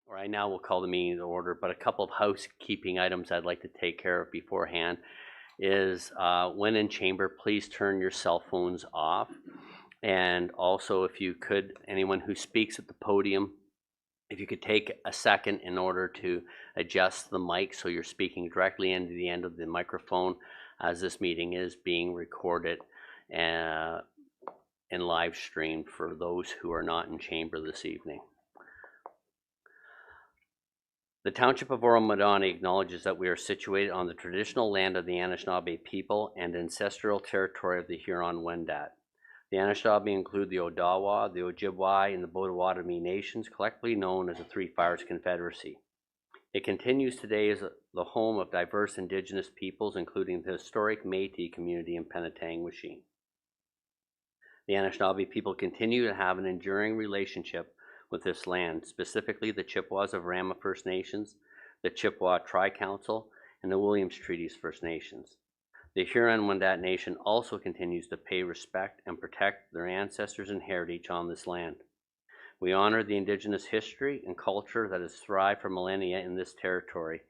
Right now we'll call the meeting to order, but a couple of housekeeping items I'd like to take care of beforehand is when in chamber, please turn your cell phones off. And also, if you could, anyone who speaks at the podium, if you could take a second in order to adjust the mic so you're speaking directly into the end of the microphone, as this meeting is being recorded and live streamed for those who are not in chamber this evening. The Township of Oro-Medonte acknowledges that we are situated on the traditional land of the Anishinaabe people and ancestral territory of the Huron-Wendat. The Anishinaabe include the Odawa, the Ojibwe, and the Potawatomi nations, collectively known as the Three Fires Confederacy. It continues today as the home of diverse Indigenous peoples, including the historic Métis community in Penetangwishing. The Anishinaabe people continue to have an enduring relationship with this land, specifically the Chippewas of Rama First Nations, the Chippewa Tri-Council, and the Williams Treaties First Nations. The Huron-Wendat Nation also continues to pay respect and protect their ancestors and heritage on this land. We honor the Indigenous history and culture that has thrived for millennia in this territory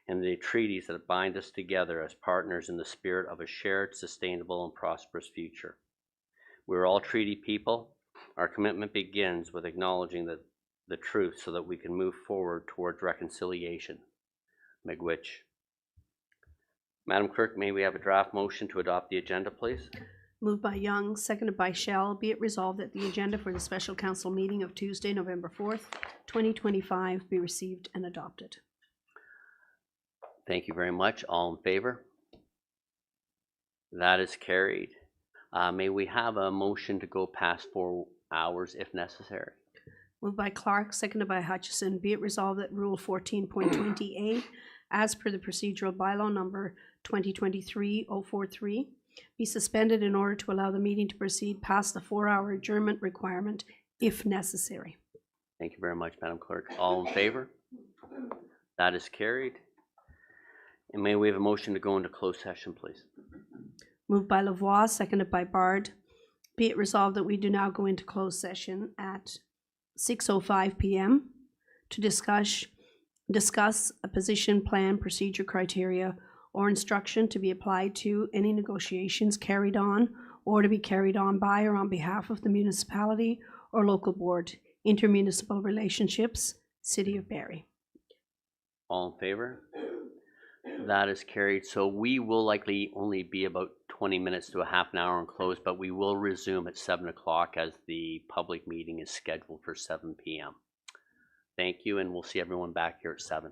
and the treaties that bind us together as partners in the spirit of a shared, sustainable, and prosperous future. We're all treaty people. Our commitment begins with acknowledging the truth so that we can move forward towards reconciliation. Miigwech. Madam Clerk, may we have a draft motion to adopt the agenda, please? Moved by Young, seconded by Shell. Be it resolved that the agenda for the special council meeting of Tuesday, November 4th, 2025 be received and adopted. Thank you very much. All in favor? That is carried. May we have a motion to go past 4 hours if necessary? Moved by Clark, seconded by Hutchison. Be it resolved that Rule 14.20A, as per the procedural bylaw number 2023-043, be suspended in order to allow the meeting to proceed past the 4-hour adjournment requirement if necessary. Thank you very much, Madam Clerk. All in favor? That is carried. And may we have a motion to go into closed session, please? Moved by Lavoie, seconded by Bard. Be it resolved that we do now go into closed session at 6:05 p.m. to discuss a position, plan, procedure, criteria, or instruction to be applied to any negotiations carried on or to be carried on by or on behalf of the municipality or local board, intermunicipal relationships, City of Barrie. All in favor? That is carried. So we will likely only be about 20 minutes to a half an hour and close, but we will resume at 7 o'clock as the public meeting is scheduled for 7 p.m. Thank you, and we'll see everyone back here at 7.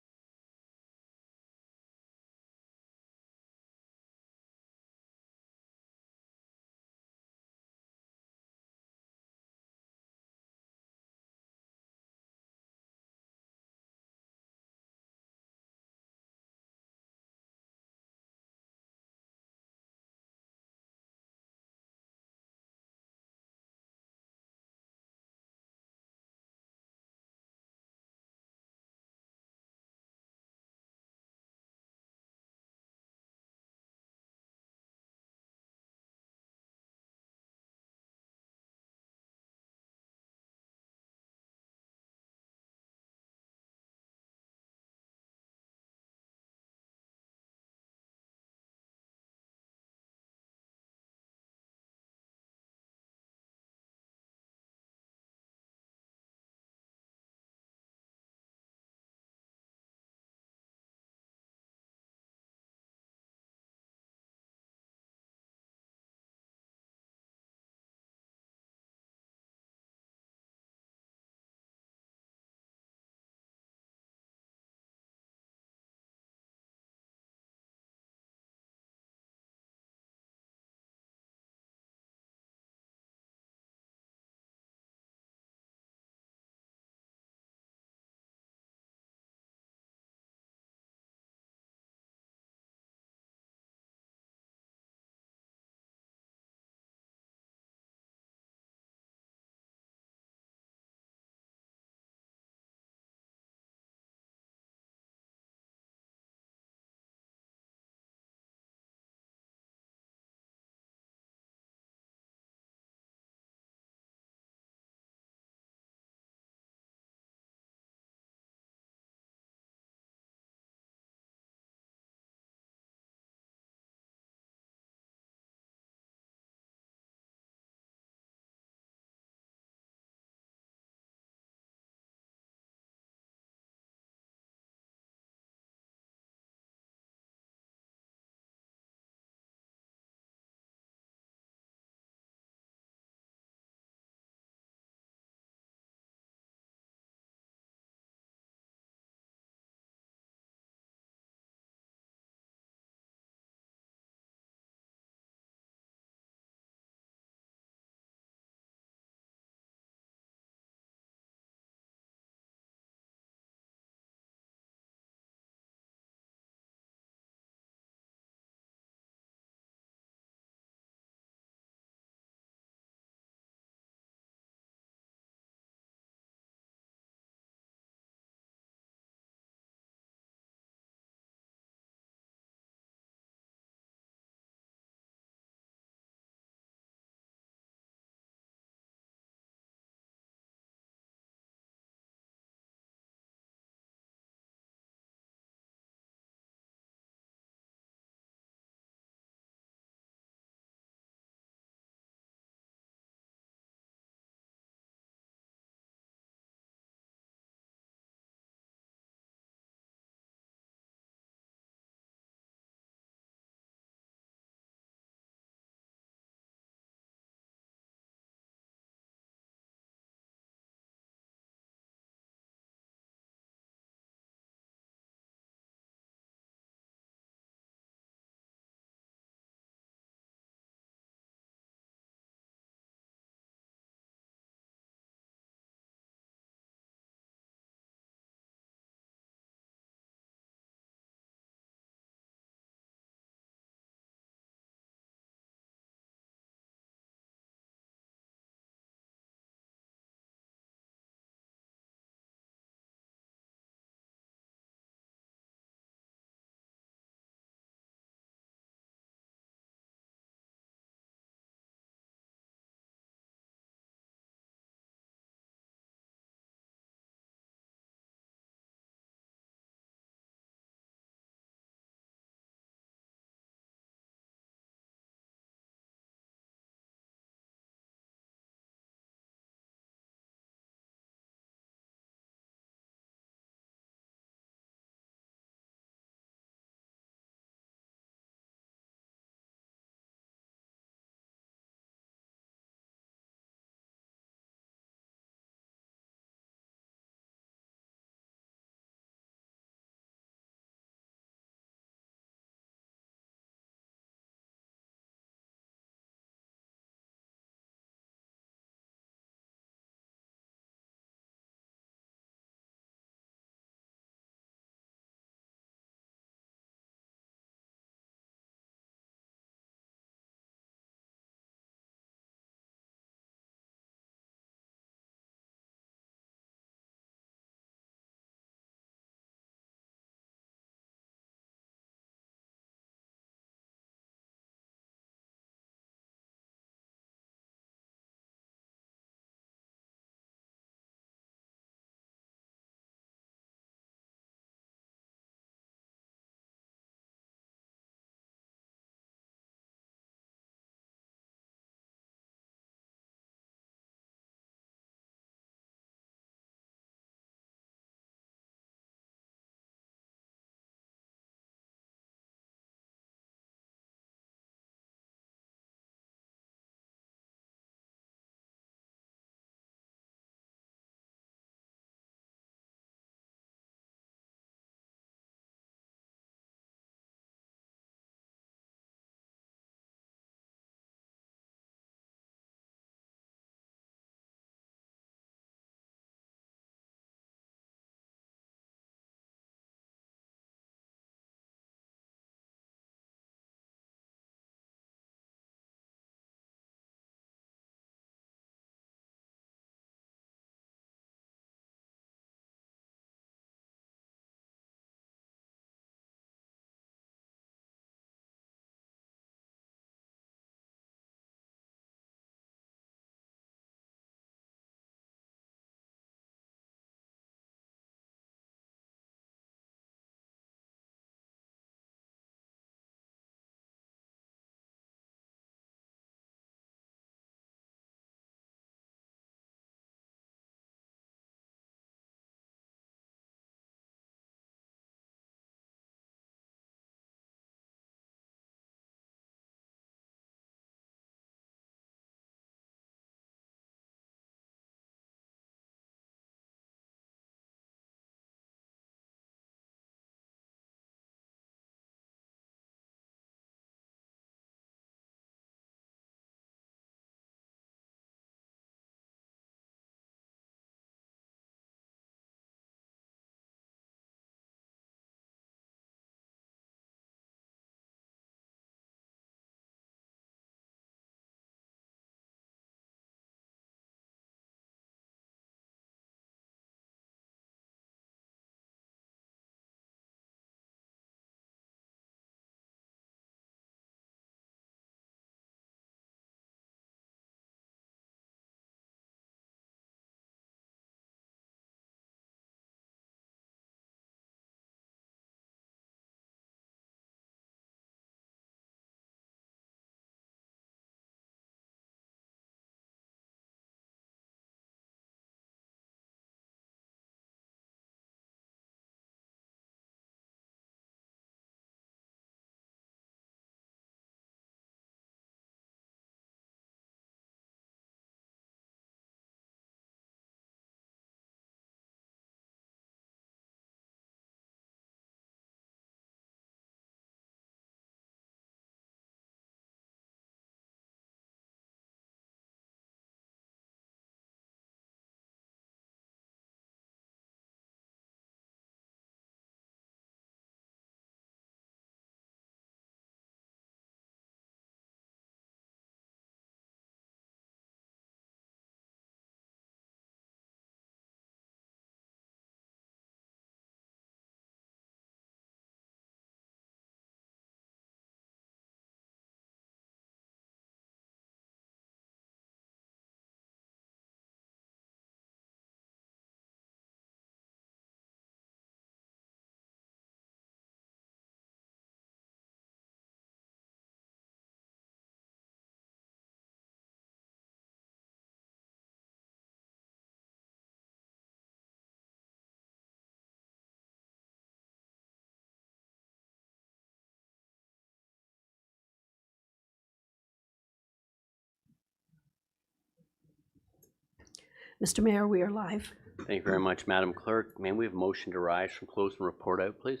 Mr. Mayor, we are live. Thank you very much, Madam Clerk. May we have a motion to rise from close and report out, please?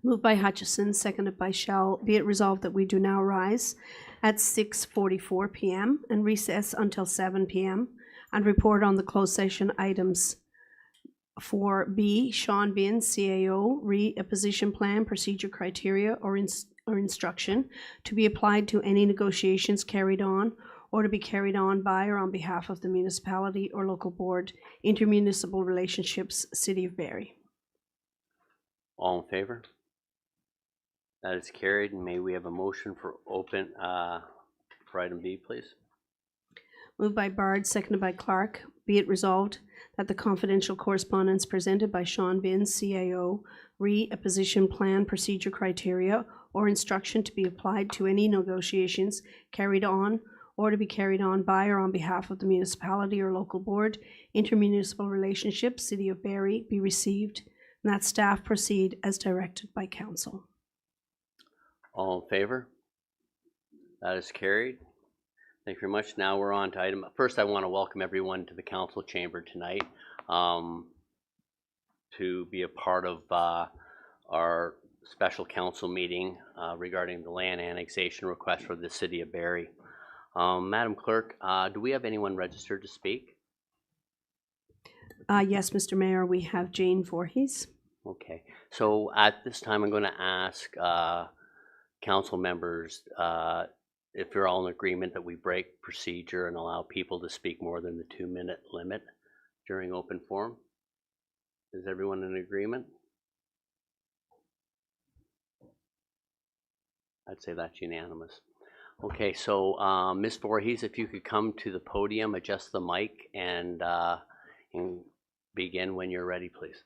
Moved by Hutchison, seconded by Shell. Be it resolved that we do now rise at 6:44 p.m. and recess until 7 p.m. and report on the closed session items. For B, Sean Bin, CAO, a position plan, procedure, criteria, or instruction to be applied to any negotiations carried on or to be carried on by or on behalf of the municipality or local board, intermunicipal relationships, City of Barrie. All in favor? That is carried. And may we have a motion for open for item B, please? Moved by Bard, seconded by Clark. Be it resolved that the confidential correspondence presented by Sean Bin, CAO, a position plan, procedure, criteria, or instruction to be applied to any negotiations carried on or to be carried on by or on behalf of the municipality or local board, intermunicipal relationships, City of Barrie, be received, and that staff proceed as directed by council. All in favor? That is carried. Thank you very much. Now we're on to item. First, I want to welcome everyone to the council chamber tonight to be a part of our special council meeting regarding the land annexation request for the City of Barrie. Madam Clerk, do we have anyone registered to speak? Yes, Mr. Mayor, we have Jane Voorhees. Okay, so at this time, I'm going to ask council members if you're all in agreement that we break procedure and allow people to speak more than the 2-minute limit during open forum. Is everyone in agreement? I'd say that's unanimous. Okay, so Ms. Voorhees, if you could come to the podium, adjust the mic, and begin when you're ready, please.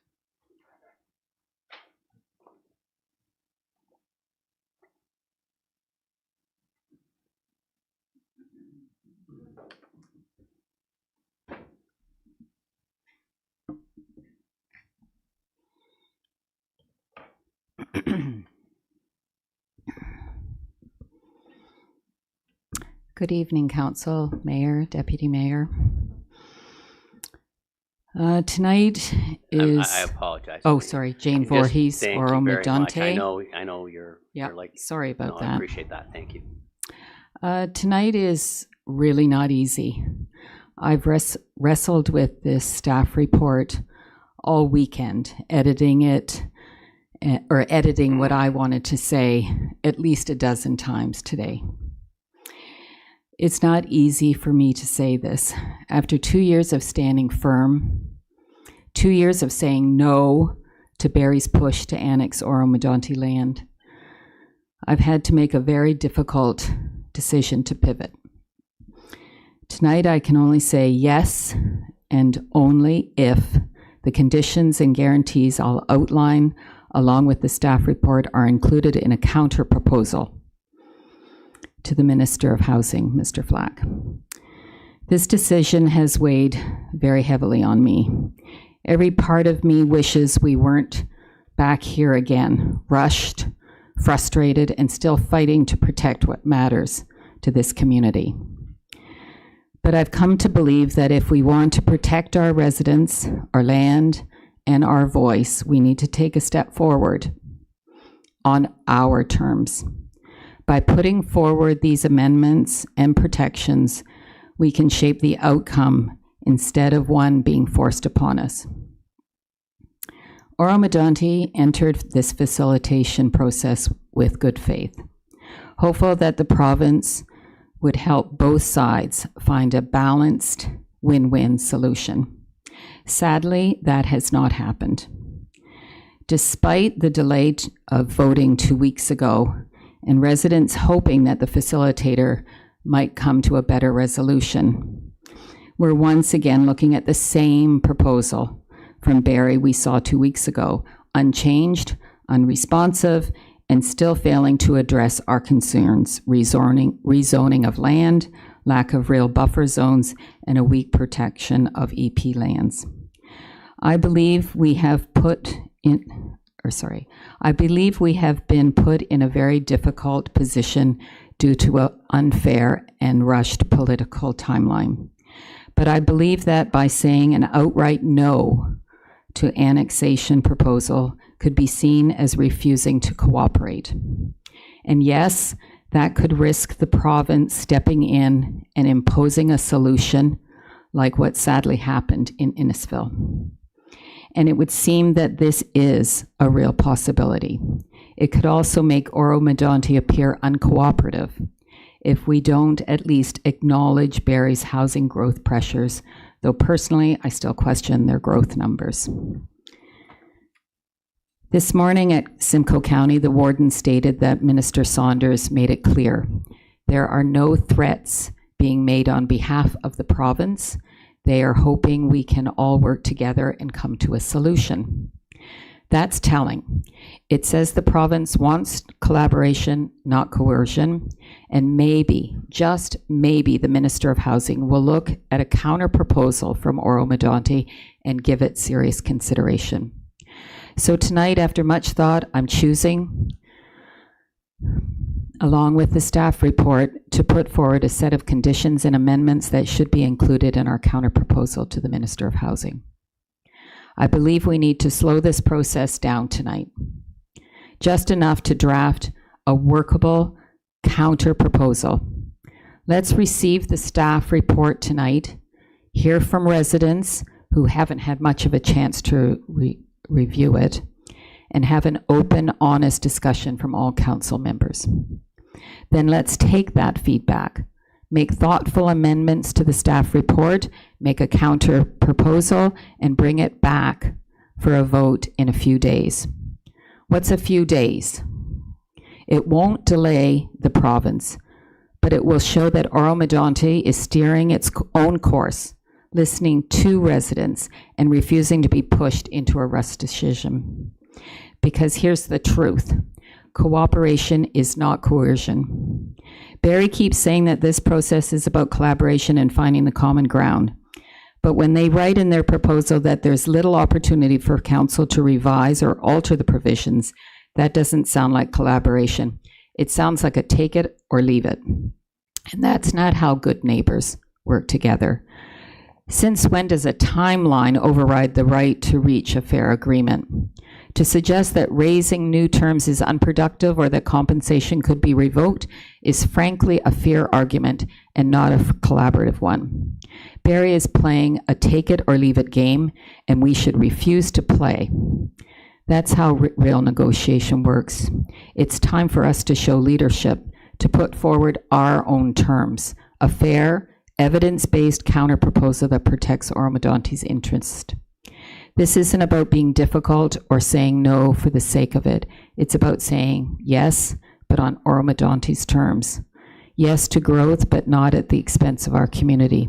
Good evening, Council, Mayor, Deputy Mayor. Tonight is... I apologize. Oh, sorry, Jane Voorhees, Oro-Medonte. I know you're like... Sorry about that. I appreciate that. Thank you. Tonight is really not easy. I've wrestled with this staff report all weekend, editing it, or editing what I wanted to say at least a dozen times today. It's not easy for me to say this. After 2 years of standing firm, 2 years of saying no to Barrie's push to annex Oro-Medonte land, I've had to make a very difficult decision to pivot. Tonight I can only say yes, and only if the conditions and guarantees I'll outline along with the staff report are included in a counter proposal to the Minister of Housing, Mr. Flack. This decision has weighed very heavily on me. Every part of me wishes we weren't back here again, rushed, frustrated, and still fighting to protect what matters to this community. But I've come to believe that if we want to protect our residents, our land, and our voice, we need to take a step forward on our terms. By putting forward these amendments and protections, we can shape the outcome instead of one being forced upon us. Oro-Medonte entered this facilitation process with good faith, hopeful that the province would help both sides find a balanced win-win solution. Sadly, that has not happened. Despite the delay of voting 2 weeks ago, and residents hoping that the facilitator might come to a better resolution, we're once again looking at the same proposal from Barrie we saw 2 weeks ago, unchanged, unresponsive, and still failing to address our concerns: rezoning of land, lack of real buffer zones, and a weak protection of EP lands. I believe we have been put in a very difficult position due to an unfair and rushed political timeline. But I believe that by saying an outright no to annexation proposal could be seen as refusing to cooperate. And yes, that could risk the province stepping in and imposing a solution like what sadly happened in Innisfil. And it would seem that this is a real possibility. It could also make Oro-Medonte appear uncooperative if we don't at least acknowledge Barrie's housing growth pressures, though personally I still question their growth numbers. This morning at Simcoe County, the warden stated that Minister Saunders made it clear there are no threats being made on behalf of the province. They are hoping we can all work together and come to a solution. That's telling. It says the province wants collaboration, not coercion, and maybe, just maybe, the Minister of Housing will look at a counter proposal from Oro-Medonte and give it serious consideration. So tonight, after much thought, I'm choosing, along with the staff report, to put forward a set of conditions and amendments that should be included in our counter proposal to the Minister of Housing. I believe we need to slow this process down tonight, just enough to draft a workable counter proposal. Let's receive the staff report tonight, hear from residents who haven't had much of a chance to review it, and have an open, honest discussion from all council members. Then let's take that feedback, make thoughtful amendments to the staff report, make a counter proposal, and bring it back for a vote in a few days. What's a few days? It won't delay the province, but it will show that Oro-Medonte is steering its own course, listening to residents and refusing to be pushed into a rush decision. Because here's the truth. Cooperation is not coercion. Barrie keeps saying that this process is about collaboration and finding the common ground. But when they write in their proposal that there's little opportunity for council to revise or alter the provisions, that doesn't sound like collaboration. It sounds like a take it or leave it. And that's not how good neighbors work together. Since when does a timeline override the right to reach a fair agreement? To suggest that raising new terms is unproductive or that compensation could be revoked is frankly a fair argument and not a collaborative one. Barrie is playing a take it or leave it game, and we should refuse to play. That's how real negotiation works. It's time for us to show leadership, to put forward our own terms, a fair, evidence-based counter-proposal that protects Oro-Medonte's interest. This isn't about being difficult or saying no for the sake of it. It's about saying yes, but on Oro-Medonte's terms. Yes to growth, but not at the expense of our community.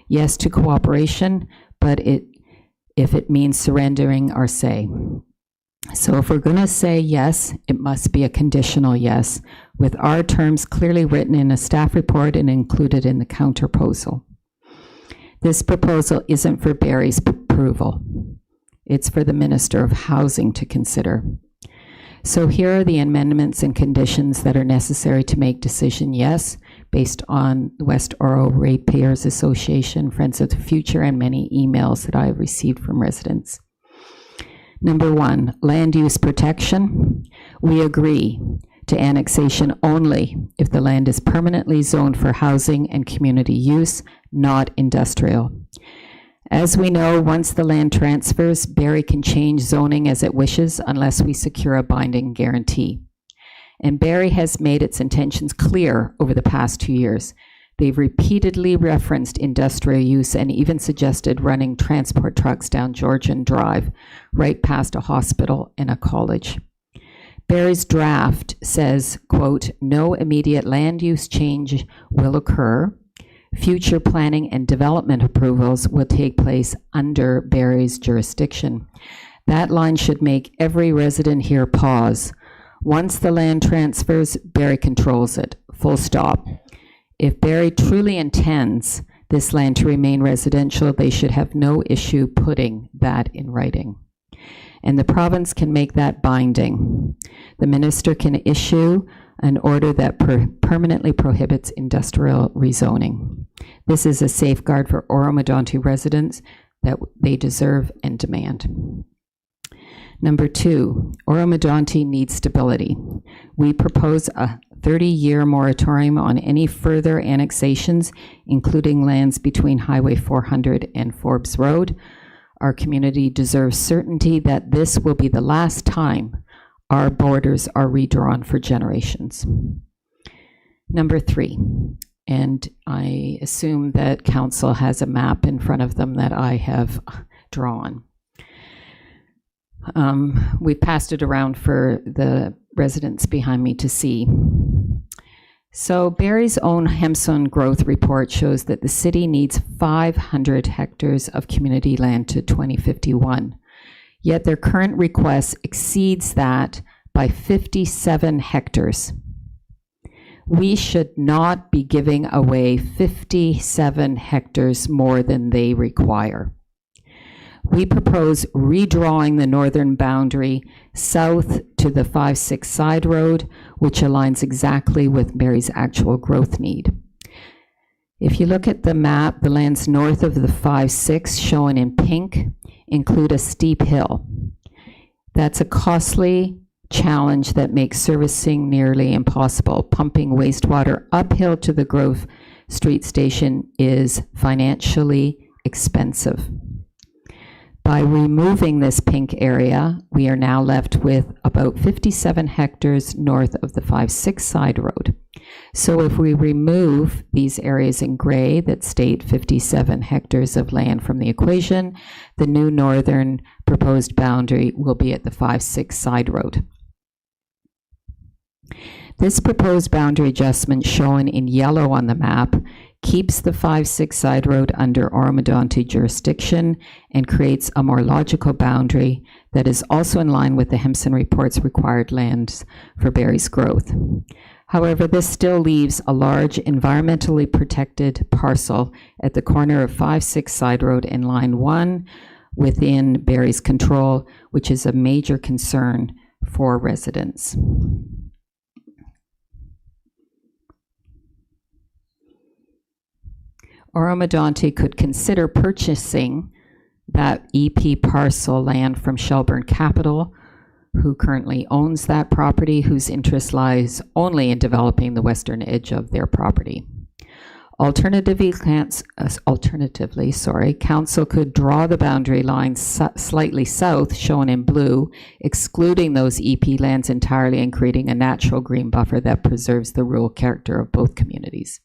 Yes to cooperation, but if it means surrendering our say. So if we're going to say yes, it must be a conditional yes, with our terms clearly written in a staff report and included in the counter proposal. This proposal isn't for Barrie's approval. It's for the Minister of Housing to consider. So here are the amendments and conditions that are necessary to make decision yes, based on the West Oro Ratepayers Association, Friends of the Future, and many emails that I have received from residents. Number 1, land use protection. We agree to annexation only if the land is permanently zoned for housing and community use, not industrial. As we know, once the land transfers, Barrie can change zoning as it wishes unless we secure a binding guarantee. And Barrie has made its intentions clear over the past 2 years. They've repeatedly referenced industrial use and even suggested running transport trucks down Georgian Drive, right past a hospital and a college. Barrie's draft says, quote, no immediate land use change will occur. Future planning and development approvals will take place under Barrie's jurisdiction. That line should make every resident here pause. Once the land transfers, Barrie controls it, full stop. If Barrie truly intends this land to remain residential, they should have no issue putting that in writing. And the province can make that binding. The minister can issue an order that permanently prohibits industrial rezoning. This is a safeguard for Oro-Medonte residents that they deserve and demand. Number 2, Oro-Medonte needs stability. We propose a 30-year moratorium on any further annexations, including lands between Highway 400 and Forbes Road. Our community deserves certainty that this will be the last time our borders are redrawn for generations. Number 3, and I assume that council has a map in front of them that I have drawn. We passed it around for the residents behind me to see. So Barrie's own Hempson growth report shows that the city needs 500 hectares of community land to 2051. Yet their current request exceeds that by 57 hectares. We should not be giving away 57 hectares more than they require. We propose redrawing the northern boundary south to the 5-6 side road, which aligns exactly with Barrie's actual growth need. If you look at the map, the lands north of the 5-6, shown in pink, include a steep hill. That's a costly challenge that makes servicing nearly impossible. Pumping wastewater uphill to the Grove Street station is financially expensive. By removing this pink area, we are now left with about 57 hectares north of the 5-6 side road. So if we remove these areas in gray that state 57 hectares of land from the equation, the new northern proposed boundary will be at the 5-6 side road. This proposed boundary adjustment shown in yellow on the map keeps the 5-6 side road under Oro-Medonte jurisdiction and creates a more logical boundary that is also in line with the Hempson report's required lands for Barrie's growth. However, this still leaves a large environmentally protected parcel at the corner of 5-6 side road and line 1 within Barrie's control, which is a major concern for residents. Oro-Medonte could consider purchasing that EP parcel land from Shelburne Capital, who currently owns that property, whose interest lies only in developing the western edge of their property. Alternatively, council could draw the boundary line slightly south, shown in blue, excluding those EP lands entirely and creating a natural green buffer that preserves the rural character of both communities.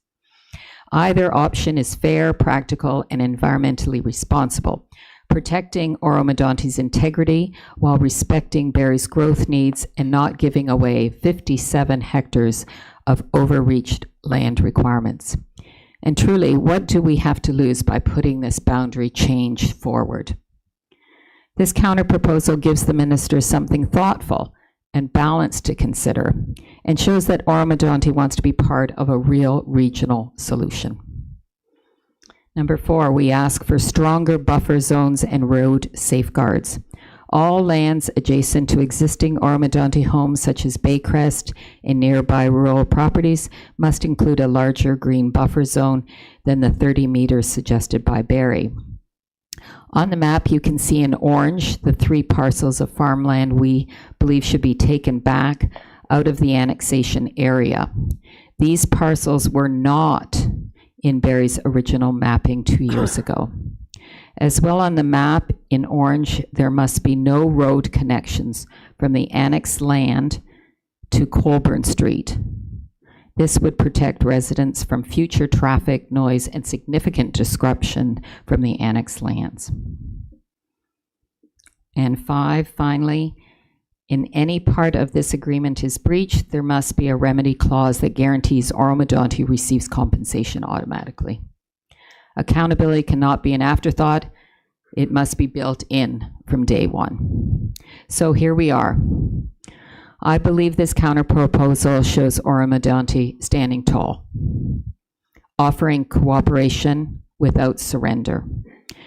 Either option is fair, practical, and environmentally responsible, protecting Oro-Medonte's integrity while respecting Barrie's growth needs and not giving away 57 hectares of overreached land requirements. And truly, what do we have to lose by putting this boundary change forward? This counterproposal gives the minister something thoughtful and balanced to consider, and shows that Oro-Medonte wants to be part of a real regional solution. Number 4, we ask for stronger buffer zones and road safeguards. All lands adjacent to existing Oro-Medonte homes, such as Baycrest and nearby rural properties, must include a larger green buffer zone than the 30 meters suggested by Barrie. On the map, you can see in orange the 3 parcels of farmland we believe should be taken back out of the annexation area. These parcels were not in Barrie's original mapping 2 years ago. As well, on the map in orange, there must be no road connections from the annexed land to Colburn Street. This would protect residents from future traffic, noise, and significant disruption from the annexed lands. And 5, finally, in any part of this agreement is breached, there must be a remedy clause that guarantees Oro-Medonte receives compensation automatically. Accountability cannot be an afterthought. It must be built in from day one. So here we are. I believe this counterproposal shows Oro-Medonte standing tall, offering cooperation without surrender,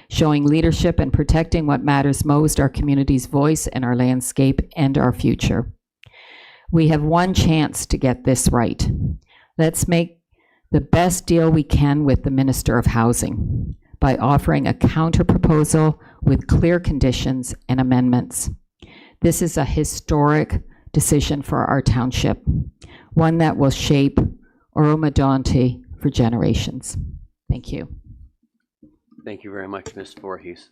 showing leadership and protecting what matters most, our community's voice and our landscape and our future. We have one chance to get this right. Let's make the best deal we can with the Minister of Housing by offering a counter-proposal with clear conditions and amendments. This is a historic decision for our township, one that will shape Oro-Medonte for generations. Thank you. Thank you very much, Ms. Voorhees.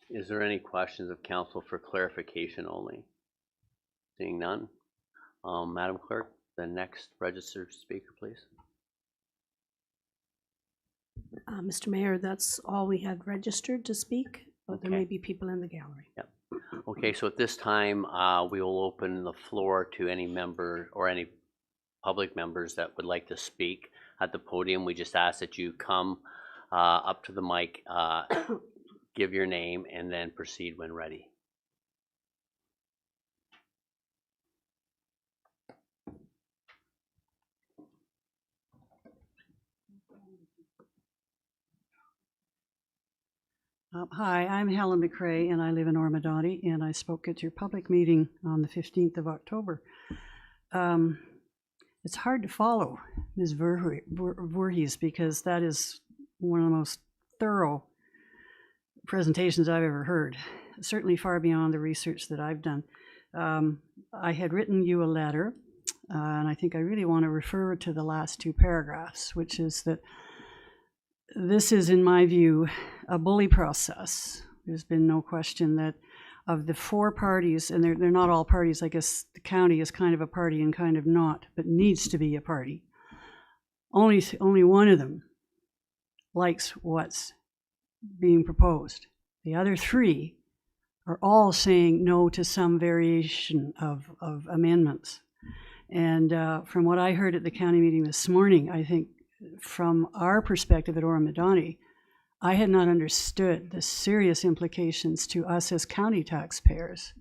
Is there any questions of council for clarification only? Seeing none. Madam Clerk, the next registered speaker, please. Mr. Mayor, that's all we had registered to speak, but there Okay. may be people in the gallery. Yep. Okay, so at this time, we will open the floor to any member or any public members that would like to speak at the podium. We just ask that you come up to the mic, give your name, and then proceed when ready. Hi, I'm Helen McRae, and I live in Oro-Medonte, and I spoke at your public meeting on the 15th of October. It's hard to follow Ms. Voorhees because that is one of the most thorough presentations I've ever heard, certainly far beyond the research that I've done. I had written you a letter, and I think I really want to refer to the last two paragraphs, which is that this is, in my view, a bully process. There's been no question that of the four parties, and they're not all parties, I guess the county is kind of a party and kind of not, but needs to be a party. Only one of them likes what's being proposed. The other three are all saying no to some variation of amendments. And from what I heard at the county meeting this morning, I think from our perspective at Oro-Medonte, I had not understood the serious implications to us as county taxpayers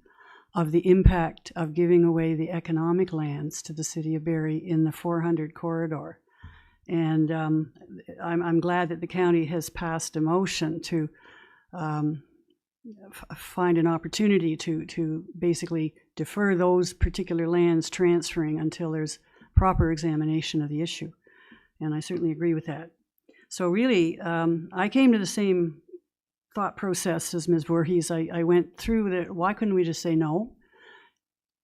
of the impact of giving away the economic lands to the city of Barrie in the 400 corridor. And I'm glad that the county has passed a motion to find an opportunity to basically defer those particular lands transferring until there's proper examination of the issue. And I certainly agree with that. So really, I came to the same thought process as Ms. Voorhees. I went through the, why couldn't we just say no?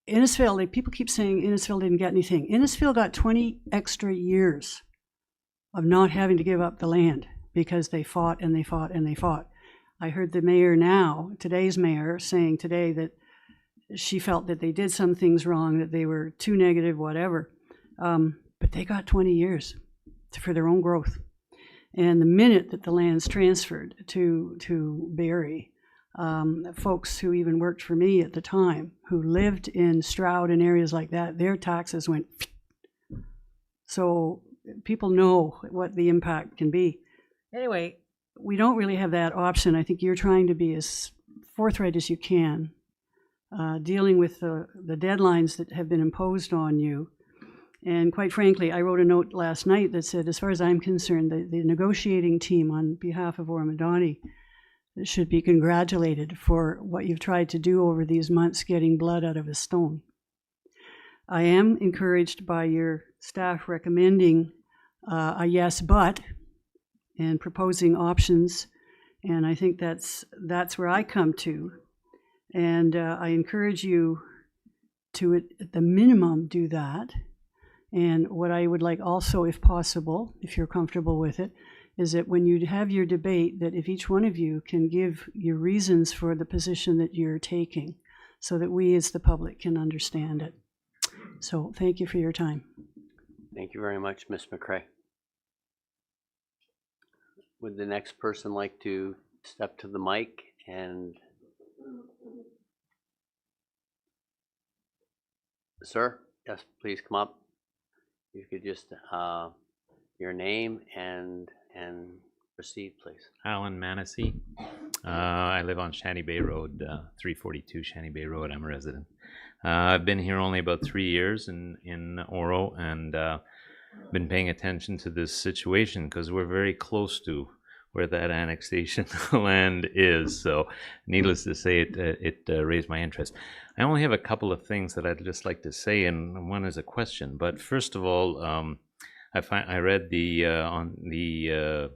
Innisfil, people keep saying Innisfil didn't get anything. Innisfil got 20 extra years of not having to give up the land because they fought and they fought and they fought. I heard the mayor now, today's mayor, saying today that she felt that they did some things wrong, that they were too negative, whatever. But they got 20 years for their own growth. And the minute that the land's transferred to Barrie, folks who even worked for me at the time, who lived in Stroud and areas like that, their taxes went. So people know what the impact can be. Anyway, we don't really have that option. I think you're trying to be as forthright as you can, dealing with the deadlines that have been imposed on you. And quite frankly, I wrote a note last night that said, as far as I'm concerned, the negotiating team on behalf of Oro-Medonte should be congratulated for what you've tried to do over these months, getting blood out of a stone. I am encouraged by your staff recommending a yes, but, and proposing options. And I think that's where I come to. And I encourage you to, at the minimum, do that. And what I would like also, if possible, if you're comfortable with it, is that when you have your debate, that if each one of you can give your reasons for the position that you're taking, so that we as the public can understand it. So thank you for your time. Thank you very much, Ms. McRae. Would the next person like to step to the mic and... Sir, yes, please come up. You could just, your name and proceed, please. Alan Manesey. I live on Shanty Bay Road, 342 Shanty Bay Road. I'm a resident. I've been here only about 3 years in Oro, and been paying attention to this situation because we're very close to where that annexation land is. So, needless to say, it raised my interest. I only have a couple of things that I'd just like to say, and one is a question. But first of all, I read the on the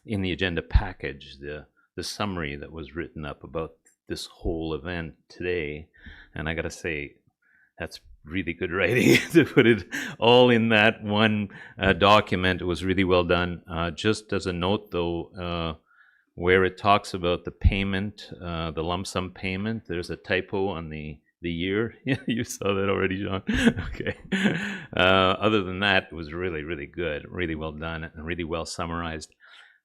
in the agenda package the summary that was written up about this whole event today, and I got to say, that's really good writing to put it all in that one document. It was really well done. Just as a note, though, where it talks about the payment, the lump sum payment, there's a typo on the year. Yeah, you saw that already, John. Okay. Other than that, it was really, really good, really well done, and really well summarized.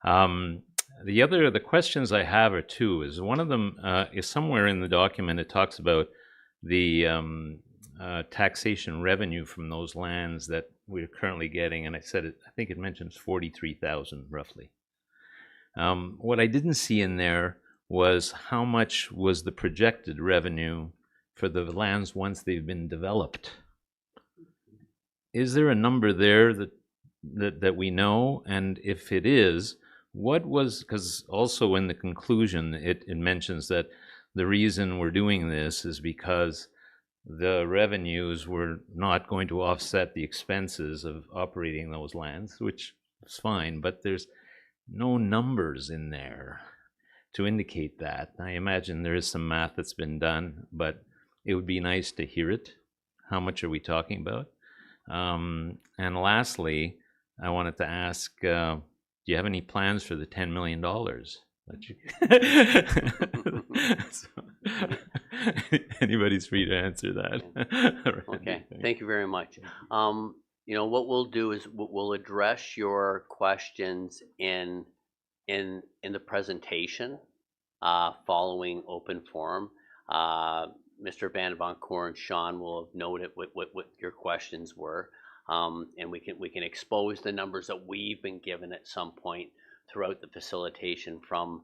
The questions I have are two. Is one of them is somewhere in the document. It talks about the taxation revenue from those lands that we're currently getting, and I think it mentions 43,000 roughly. What I didn't see in there was how much was the projected revenue for the lands once they've been developed. Is there a number there that we know? And if it is, what was, because also in the conclusion it mentions that the reason we're doing this is because the revenues were not going to offset the expenses of operating those lands, which is fine, but there's no numbers in there to indicate that. I imagine there is some math that's been done, but it would be nice to hear it. How much are we talking about? And lastly, I wanted to ask, do you have any plans for the $10 million? Anybody's free to answer that. Okay, thank you very much. What we'll do is we'll address your questions in the presentation following open forum. Mr. Van Vancoor and Sean will have noted what your questions were, and we can expose the numbers that we've been given at some point throughout the facilitation from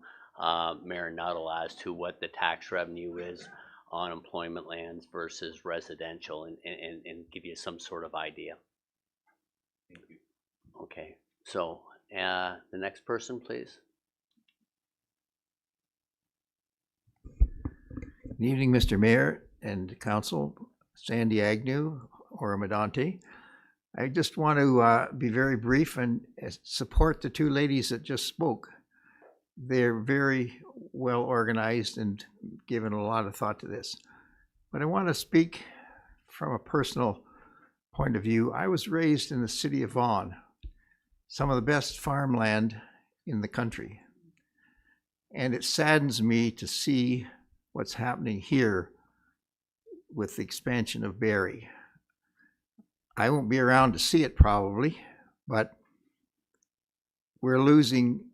Mayor Nuttall as to what the tax revenue is on employment lands versus residential, and give you some sort of idea. Thank you. Okay, so the next person, please. Good evening, Mr. Mayor and Council. Sandy Agnew, Oro-Medonte. I just want to be very brief and support the two ladies that just spoke. They're very well organized and given a lot of thought to this. But I want to speak from a personal point of view. I was raised in the city of Vaughan, some of the best farmland in the country. And it saddens me to see what's happening here with the expansion of Barrie. I won't be around to see it probably, but we're losing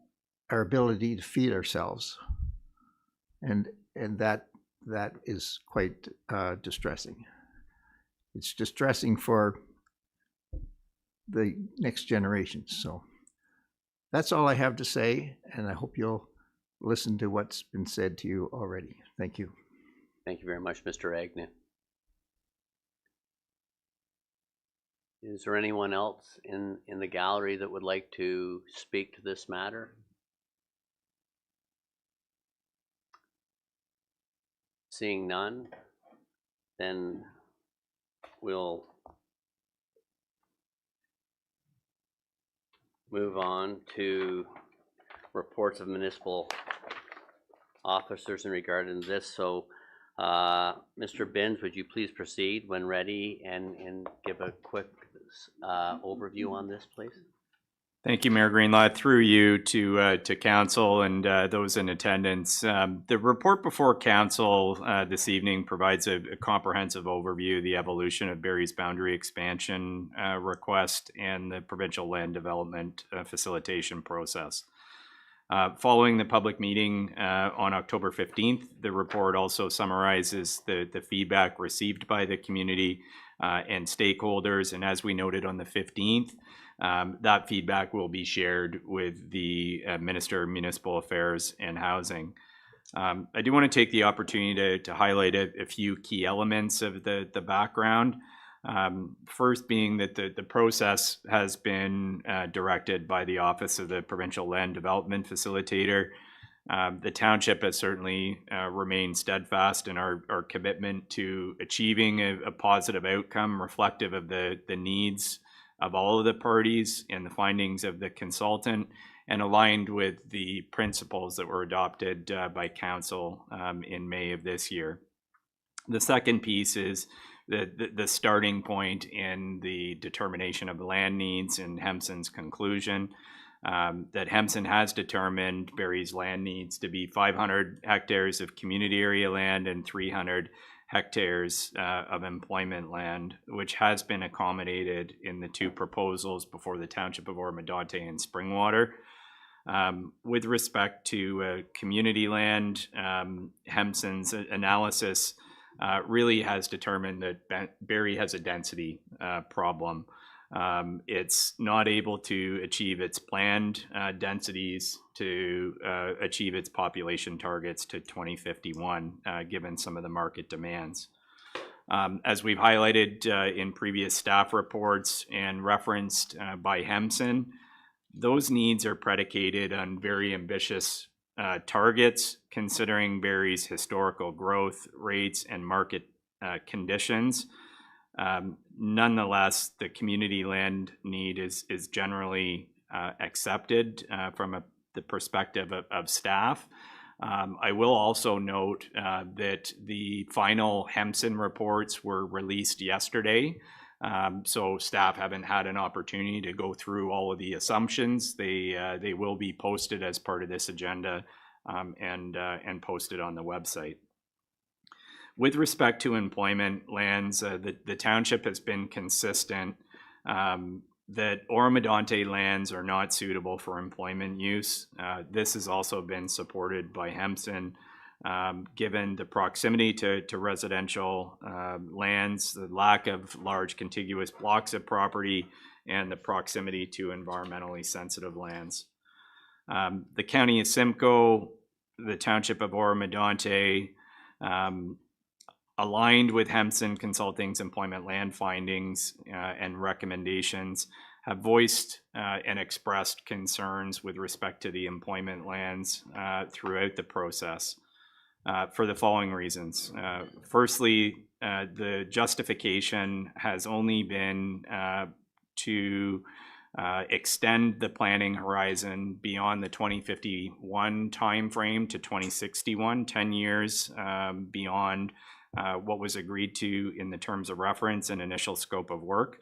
our ability to feed ourselves. And that is quite distressing. It's distressing for the next generations. So that's all I have to say, and I hope you'll listen to what's been said to you already. Thank you. Thank you very much, Mr. Agnew. Is there anyone else in the gallery that would like to speak to this matter? Seeing none, then we'll move on to reports of municipal officers in regard to this. So Mr. Binns, would you please proceed when ready and give a quick overview on this, please? Thank you, Mayor Greenlaw. Through you to council and those in attendance. The report before council this evening provides a comprehensive overview of the evolution of Barrie's boundary expansion request and the provincial land development facilitation process. Following the public meeting on October 15th, the report also summarizes the feedback received by the community and stakeholders. And as we noted on the 15th, that feedback will be shared with the Minister of Municipal Affairs and Housing. I do want to take the opportunity to highlight a few key elements of the background. First being that the process has been directed by the Office of the Provincial Land Development Facilitator. The township has certainly remained steadfast in our commitment to achieving a positive outcome reflective of the needs of all of the parties and the findings of the consultant, and aligned with the principles that were adopted by council in May of this year. The second piece is the starting point in the determination of the land needs and Hempson's conclusion that Hempson has determined Barrie's land needs to be 500 hectares of community area land and 300 hectares of employment land, which has been accommodated in the two proposals before the Township of Oro-Medonte and Springwater. With respect to community land, Hempson's analysis really has determined that Barrie has a density problem. It's not able to achieve its planned densities to achieve its population targets to 2051, given some of the market demands. As we've highlighted in previous staff reports and referenced by Hempson, those needs are predicated on very ambitious targets, considering Barrie's historical growth rates and market conditions. Nonetheless, the community land need is generally accepted from the perspective of staff. I will also note that the final Hempson reports were released yesterday. So staff haven't had an opportunity to go through all of the assumptions. They will be posted as part of this agenda and posted on the website. With respect to employment lands, the township has been consistent that Oro-Medonte lands are not suitable for employment use. This has also been supported by Hempson, given the proximity to residential lands, the lack of large contiguous blocks of property, and the proximity to environmentally sensitive lands. The County of Simcoe, the Township of Oro-Medonte, aligned with Hempson Consulting's employment land findings and recommendations, have voiced and expressed concerns with respect to the employment lands throughout the process for the following reasons. Firstly, the justification has only been to extend the planning horizon beyond the 2051 timeframe to 2061, 10 years beyond what was agreed to in the terms of reference and initial scope of work.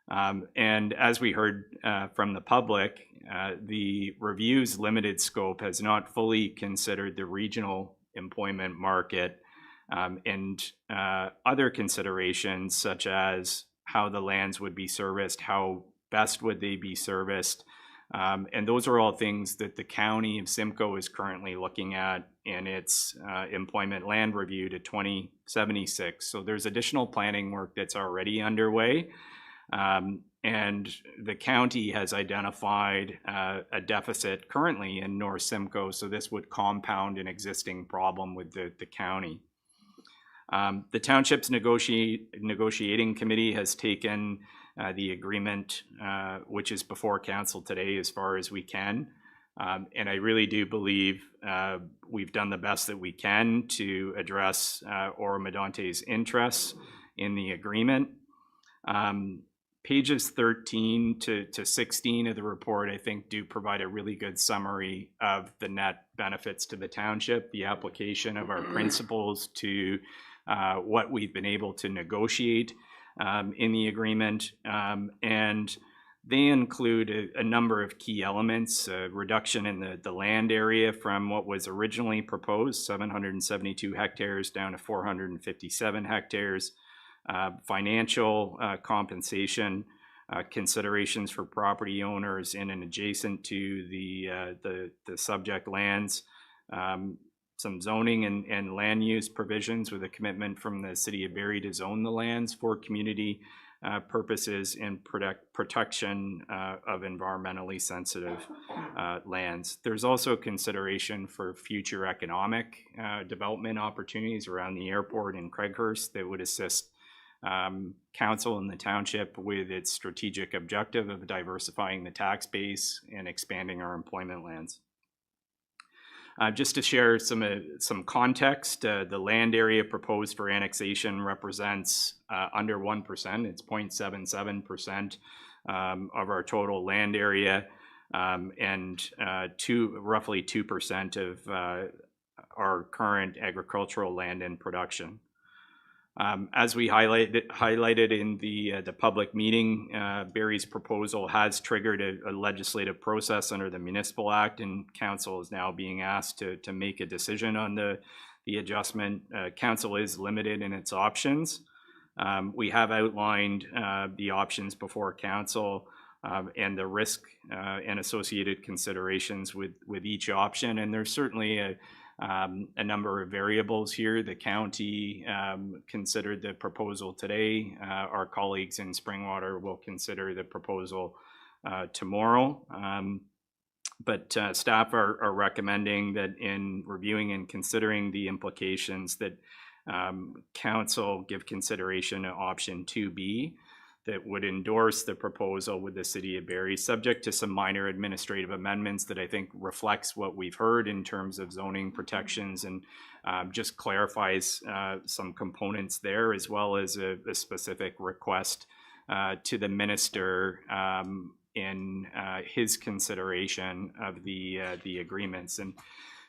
And as we heard from the public, the review's limited scope has not fully considered the regional employment market and other considerations such as how the lands would be serviced, how best would they be serviced. And those are all things that the County of Simcoe is currently looking at in its employment land review to 2076. So there's additional planning work that's already underway. And the county has identified a deficit currently in North Simcoe, so this would compound an existing problem with the county. The township's negotiating committee has taken the agreement, which is before council today, as far as we can. And I really do believe we've done the best that we can to address Oro-Medonte's interests in the agreement. Pages 13 to 16 of the report, I think, do provide a really good summary of the net benefits to the township, the application of our principles to what we've been able to negotiate in the agreement. And they include a number of key elements, reduction in the land area from what was originally proposed, 772 hectares down to 457 hectares, financial compensation, considerations for property owners in and adjacent to the subject lands, some zoning and land use provisions with a commitment from the City of Barrie to zone the lands for community purposes and protection of environmentally sensitive lands. There's also consideration for future economic development opportunities around the airport in Craighurst that would assist council and the township with its strategic objective of diversifying the tax base and expanding our employment lands. Just to share some context, the land area proposed for annexation represents under 1%. It's 0.77% of our total land area, and roughly 2% of our current agricultural land in production. As we highlighted in the public meeting, Barry's proposal has triggered a legislative process under the Municipal Act, and council is now being asked to make a decision on the adjustment. Council is limited in its options. We have outlined the options before council and the risk and associated considerations with each option, and there's certainly a number of variables here. The county considered the proposal today. Our colleagues in Springwater will consider the proposal tomorrow. But staff are recommending that in reviewing and considering the implications that council give consideration to option 2B, that would endorse the proposal with the City of Barrie, subject to some minor administrative amendments that I think reflects what we've heard in terms of zoning protections, and just clarifies some components there, as well as a specific request to the minister in his consideration of the agreements. And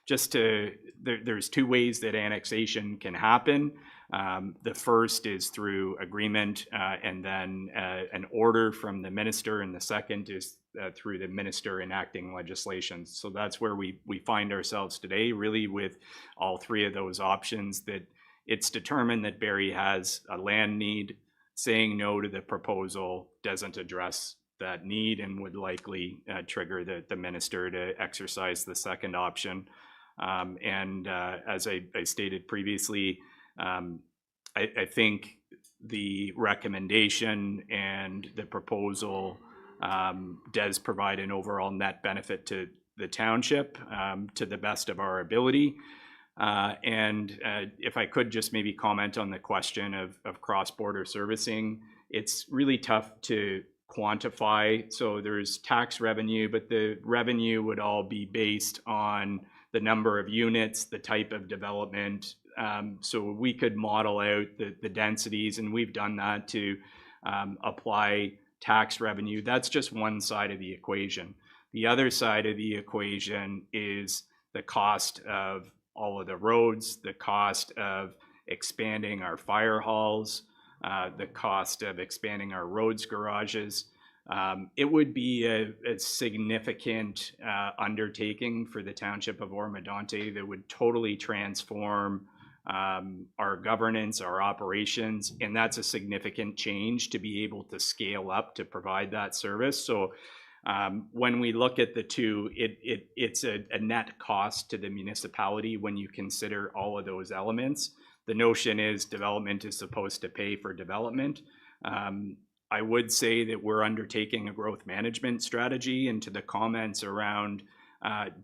just there's two ways that annexation can happen. The first is through agreement and then an order from the minister, and the second is through the minister enacting legislation. So that's where we find ourselves today, really, with all three of those options, that it's determined that Barrie has a land need. Saying no to the proposal doesn't address that need and would likely trigger the minister to exercise the second option. As I stated previously, I think the recommendation and the proposal does provide an overall net benefit to the township to the best of our ability. If I could just maybe comment on the question of cross-border servicing, it's really tough to quantify. So there's tax revenue, but the revenue would all be based on the number of units, the type of development. So we could model out the densities, and we've done that to apply tax revenue. That's just one side of the equation. The other side of the equation is the cost of all of the roads, the cost of expanding our fire halls, the cost of expanding our roads garages. It would be a significant undertaking for the township of Oro-Medonte that would totally transform our governance, our operations, and that's a significant change to be able to scale up to provide that service. So when we look at the two, it's a net cost to the municipality when you consider all of those elements. The notion is development is supposed to pay for development. I would say that we're undertaking a growth management strategy, and to the comments around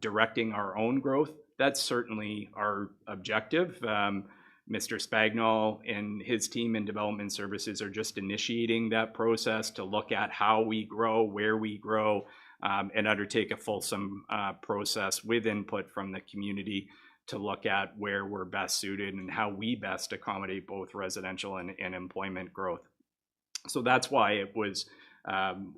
directing our own growth, that's certainly our objective. Mr. Spagnol and his team in development services are just initiating that process to look at how we grow, where we grow, and undertake a fulsome process with input from the community to look at where we're best suited and how we best accommodate both residential and employment growth. So that's why it was,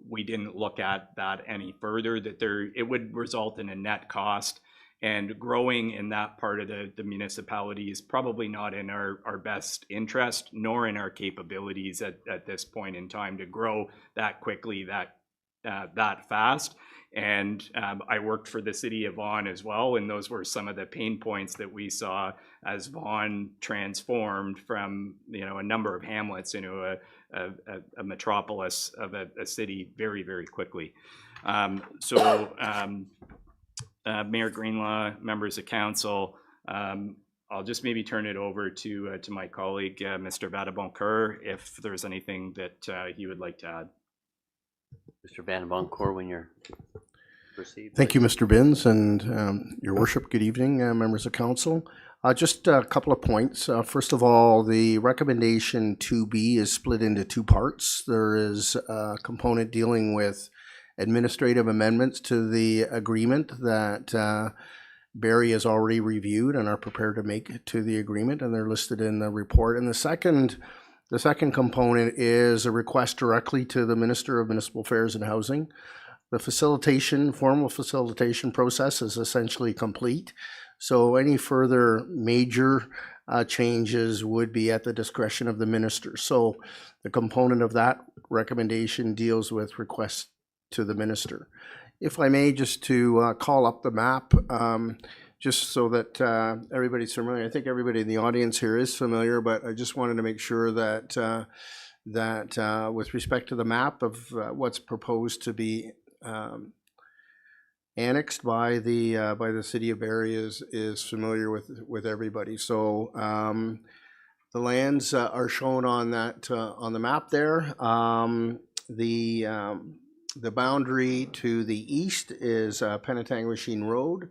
we didn't look at that any further, that it would result in a net cost, and growing in that part of the municipality is probably not in our best interest, nor in our capabilities at this point in time to grow that quickly, that fast. And I worked for the city of Vaughan as well, and those were some of the pain points that we saw as Vaughan transformed from a number of hamlets into a metropolis of a city very, very quickly. Mayor Greenlaw, members of council, I'll just maybe turn it over to my colleague, Mr. Vadaboncourt, if there's anything that he would like to add. Mr. Vadaboncourt, when you're... proceed. Thank please. you, Mr. Binns, and Your Worship. Good evening, members of council. Just a couple of points. First of all, the recommendation 2B is split into two parts. There is a component dealing with administrative amendments to the agreement that Barry has already reviewed and are prepared to make to the agreement, and they're listed in the report. And the second component is a request directly to the Minister of Municipal Affairs and Housing. The formal facilitation process is essentially complete. So any further major changes would be at the discretion of the minister. So the component of that recommendation deals with requests to the minister. If I may, just to call up the map, just so that everybody's familiar. I think everybody in the audience here is familiar, but I just wanted to make sure that with respect to the map of what's proposed to be annexed by the city of Barrie is familiar with everybody. So the lands are shown on that on the map there. The boundary to the east is Penetanguishene Road.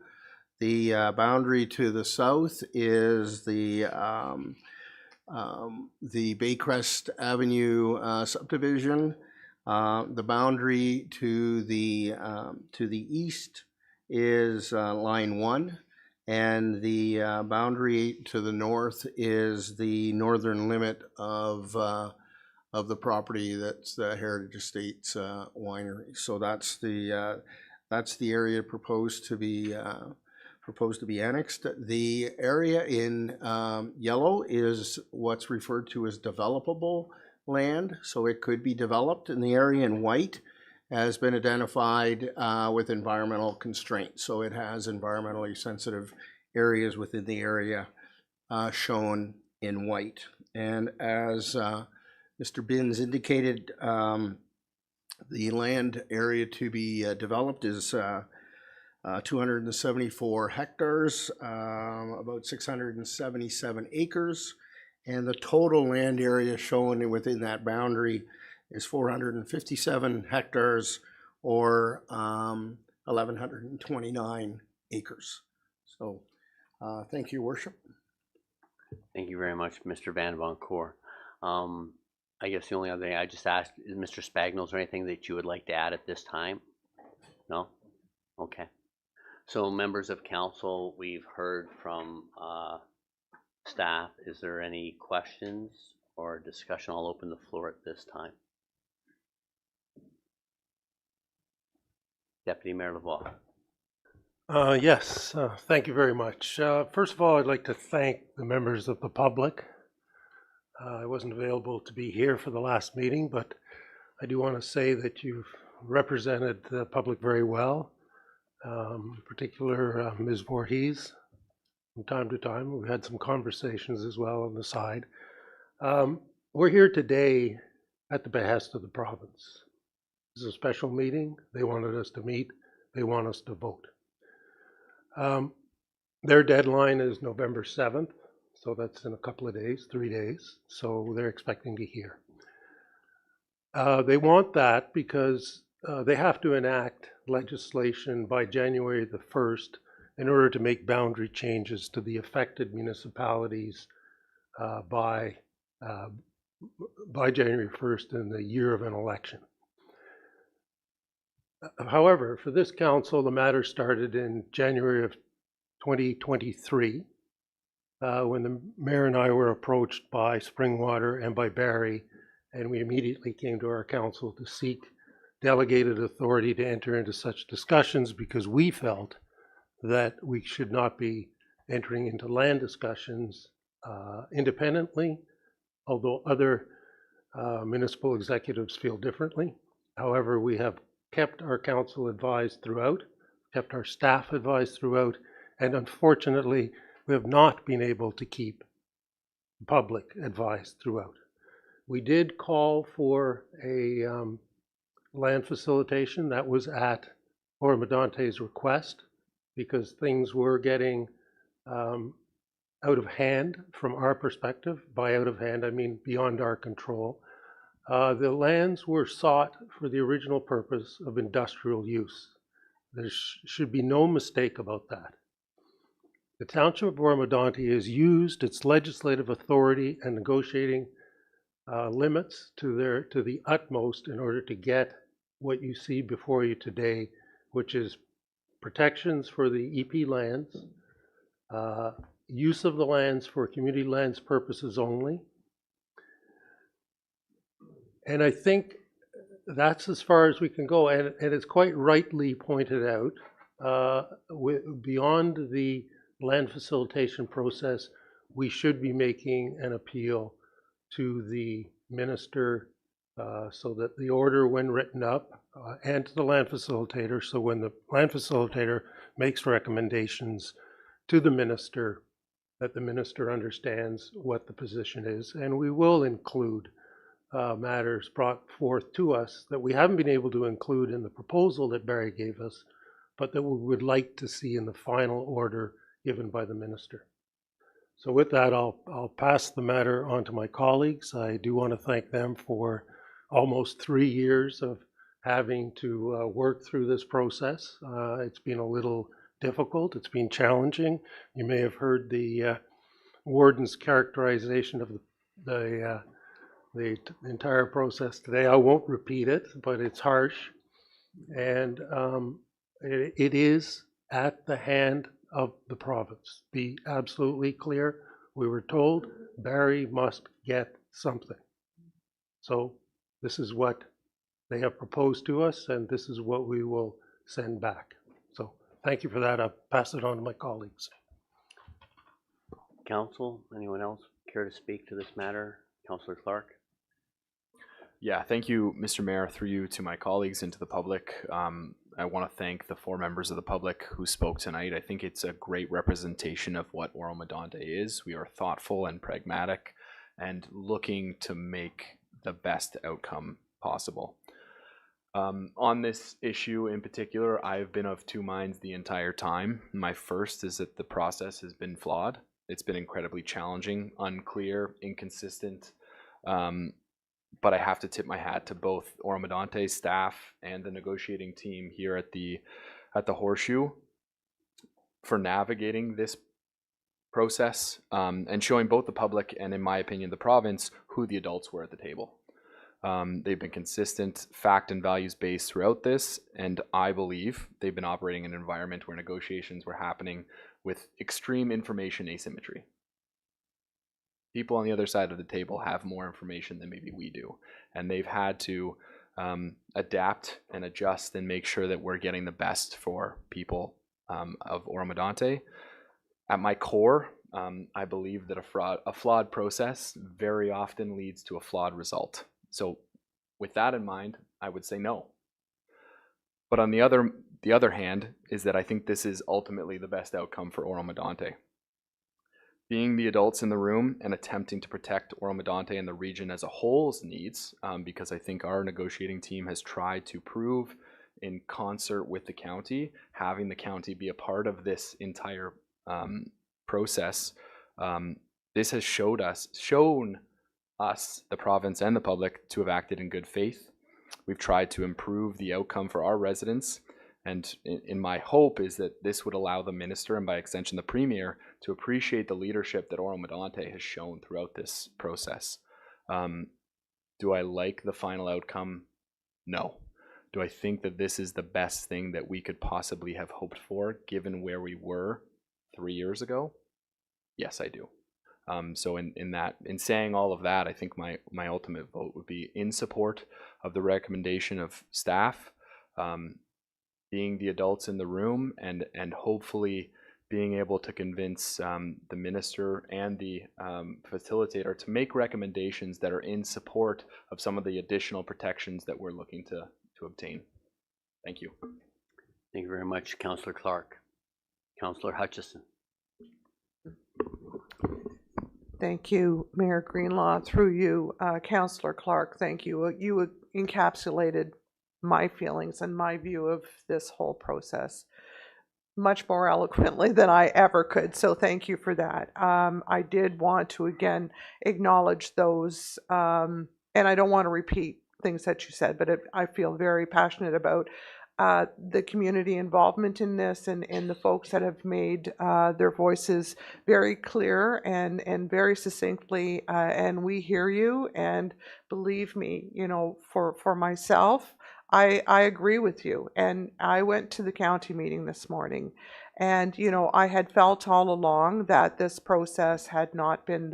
The boundary to the south is the Baycrest Avenue subdivision. The boundary to the east is line 1, and the boundary to the north is the northern limit of the property that's the Heritage Estates winery. So that's the area proposed to be annexed. The area in yellow is what's referred to as developable land, so it could be developed, and the area in white has been identified with environmental constraints. So it has environmentally sensitive areas within the area shown in white. And as Mr. Binns indicated, the land area to be developed is 274 hectares, about 677 acres. And the total land area shown within that boundary is 457 hectares, or 1,129 acres. So thank you, Worship. Thank you very much, Mr. Van Voncourt. I guess the only other thing I just asked is, Mr. Spagnuolo, is there anything that you would like to add at this time? No? Okay. So members of council, we've heard from staff. Is there any questions or discussion? I'll open the floor at this time. Deputy Mayor Lavoie. Yes, thank you very much. First of all, I'd like to thank the members of the public. I wasn't available to be here for the last meeting, but I do want to say that you've represented the public very well, in particular Ms. Voorhees. From time to time, we've had some conversations as well on the side. We're here today at the behest of the province. This is a special meeting. They wanted us to meet. They want us to vote. Their deadline is November 7th, so that's in a couple of days, 3 days. So they're expecting to hear. They want that because they have to enact legislation by January the 1st in order to make boundary changes to the affected municipalities by January 1st in the year of an election. However, for this council, the matter started in January of 2023 when the mayor and I were approached by Springwater and by Barrie, and we immediately came to our council to seek delegated authority to enter into such discussions because we felt that we should not be entering into land discussions independently, although other municipal executives feel differently. However, we have kept our council advised throughout, kept our staff advised throughout, and unfortunately, we have not been able to keep the public advised throughout. We did call for a land facilitation that was at Oro-Medonte's request because things were getting out of hand from our perspective. By out of hand, I mean beyond our control. The lands were sought for the original purpose of industrial use. There should be no mistake about that. The Township of Oro-Medonte has used its legislative authority and negotiating limits to the utmost in order to get what you see before you today, which is protections for the EP lands, use of the lands for community lands purposes only. And I think that's as far as we can go. And it's quite rightly pointed out, beyond the land facilitation process, we should be making an appeal to the minister so that the order, when written up, and to the land facilitator, so when the land facilitator makes recommendations to the minister, that the minister understands what the position is. And we will include matters brought forth to us that we haven't been able to include in the proposal that Barry gave us, but that we would like to see in the final order given by the minister. So with that, I'll pass the matter on to my colleagues. I do want to thank them for almost 3 years of having to work through this process. It's been a little difficult. It's been challenging. You may have heard the warden's characterization of the entire process today. I won't repeat it, but it's harsh. And it is at the hand of the province. Be absolutely clear. We were told Barry must get something. So this is what they have proposed to us, and this is what we will send back. So thank you for that. I'll pass it on to my colleagues. Council, anyone else care to speak to this matter? Councillor Clark? Yeah, thank you, Mr. Mayor, through you to my colleagues and to the public. I want to thank the 4 members of the public who spoke tonight. I think it's a great representation of what Oro-Medonte is. We are thoughtful and pragmatic and looking to make the best outcome possible. On this issue in particular, I've been of 2 minds the entire time. My first is that the process has been flawed. It's been incredibly challenging, unclear, inconsistent. But I have to tip my hat to both Oro-Medonte staff and the negotiating team here at the Horseshoe for navigating this process and showing both the public and, in my opinion, the province who the adults were at the table. They've been consistent, fact and values based throughout this, and I believe they've been operating in an environment where negotiations were happening with extreme information asymmetry. People on the other side of the table have more information than maybe we do, and they've had to adapt and adjust and make sure that we're getting the best for people of Oro-Medonte. At my core, I believe that a flawed process very often leads to a flawed result. So with that in mind, I would say no. But on the other hand is that I think this is ultimately the best outcome for Oro-Medonte. Being the adults in the room and attempting to protect Oro-Medonte and the region as a whole's needs, because I think our negotiating team has tried to prove in concert with the county, having the county be a part of this entire process. This has shown us, the province and the public, to have acted in good faith. We've tried to improve the outcome for our residents. And in my hope is that this would allow the minister and by extension the premier to appreciate the leadership that Oro-Medonte has shown throughout this process. Do I like the final outcome? No. Do I think that this is the best thing that we could possibly have hoped for given where we were 3 years ago? Yes, I do. So in saying all of that, I think my ultimate vote would be in support of the recommendation of staff, being the adults in the room, and hopefully being able to convince the minister and the facilitator to make recommendations that are in support of some of the additional protections that we're looking to obtain. Thank you. Thank you very much, Councillor Clark. Councillor Hutchison. Thank you, Mayor Greenlaw. Through you, Councillor Clark, thank you. You encapsulated my feelings and my view of this whole process much more eloquently than I ever could, so thank you for that. I did want to again acknowledge those, and I don't want to repeat things that you said, but I feel very passionate about the community involvement in this and the folks that have made their voices very clear and very succinctly, and we hear you, and believe me, you know, for myself, I agree with you. And I went to the county meeting this morning, and, you know, I had felt all along that this process had not been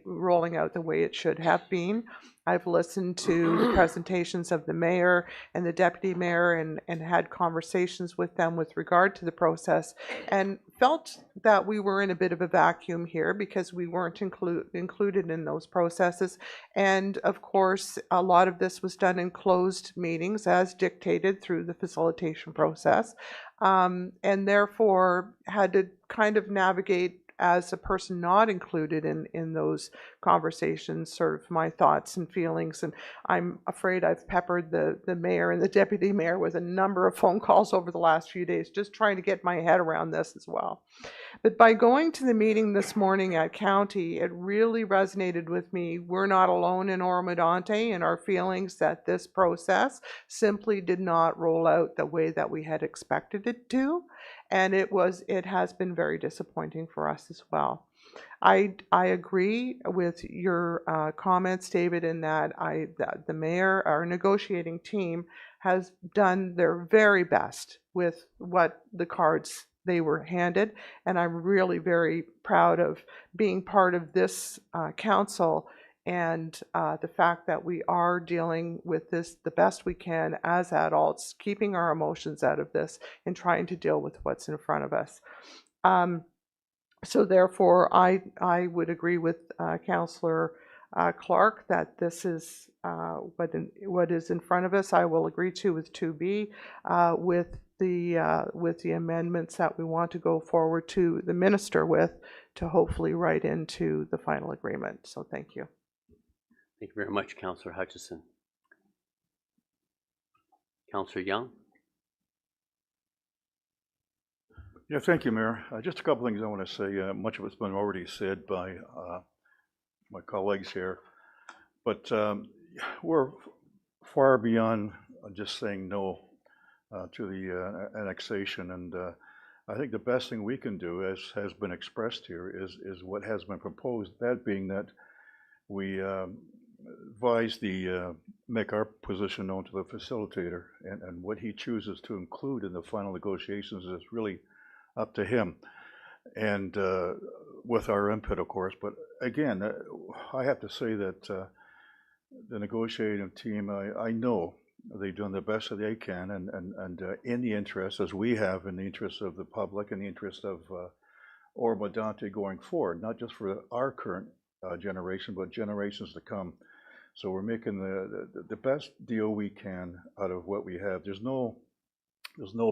rolling out the way it should have been. I've listened to the presentations of the mayor and the deputy mayor and had conversations with them with regard to the process, and felt that we were in a bit of a vacuum here because we weren't included in those processes. And of course, a lot of this was done in closed meetings as dictated through the facilitation process, and therefore had to kind of navigate as a person not included in those conversations, sort of my thoughts and feelings. And I'm afraid I've peppered the mayor and the deputy mayor with a number of phone calls over the last few days, just trying to get my head around this as well. But by going to the meeting this morning at county, it really resonated with me. We're not alone in Oro-Medonte in our feelings that this process simply did not roll out the way that we had expected it to. And it has been very disappointing for us as well. I agree with your comments, David, in that the mayor, our negotiating team, has done their very best with what the cards they were handed, and I'm really very proud of being part of this council and the fact that we are dealing with this the best we can as adults, keeping our emotions out of this and trying to deal with what's in front of us. So therefore, I would agree with Councillor Clark that this is what is in front of us. I will agree to with 2B with the amendments that we want to go forward to the minister with to hopefully write into the final agreement. So thank you. Thank you very much, Councillor Hutchison. Councillor Young. Yeah, thank you, Mayor. Just a couple things I want to say. Much of it's been already said by my colleagues here, but we're far beyond just saying no to the annexation, and I think the best thing we can do, as has been expressed here, is what has been proposed. That being that we advise make our position known to the facilitator, and what he chooses to include in the final negotiations is really up to him, and with our input, of course. But again, I have to say that the negotiating team, I know they've done the best that they can, and in the interest, as we have, in the interest of the public, and the interest of Oro-Medonte going forward, not just for our current generation, but generations to come. So we're making the best deal we can out of what we have. There's no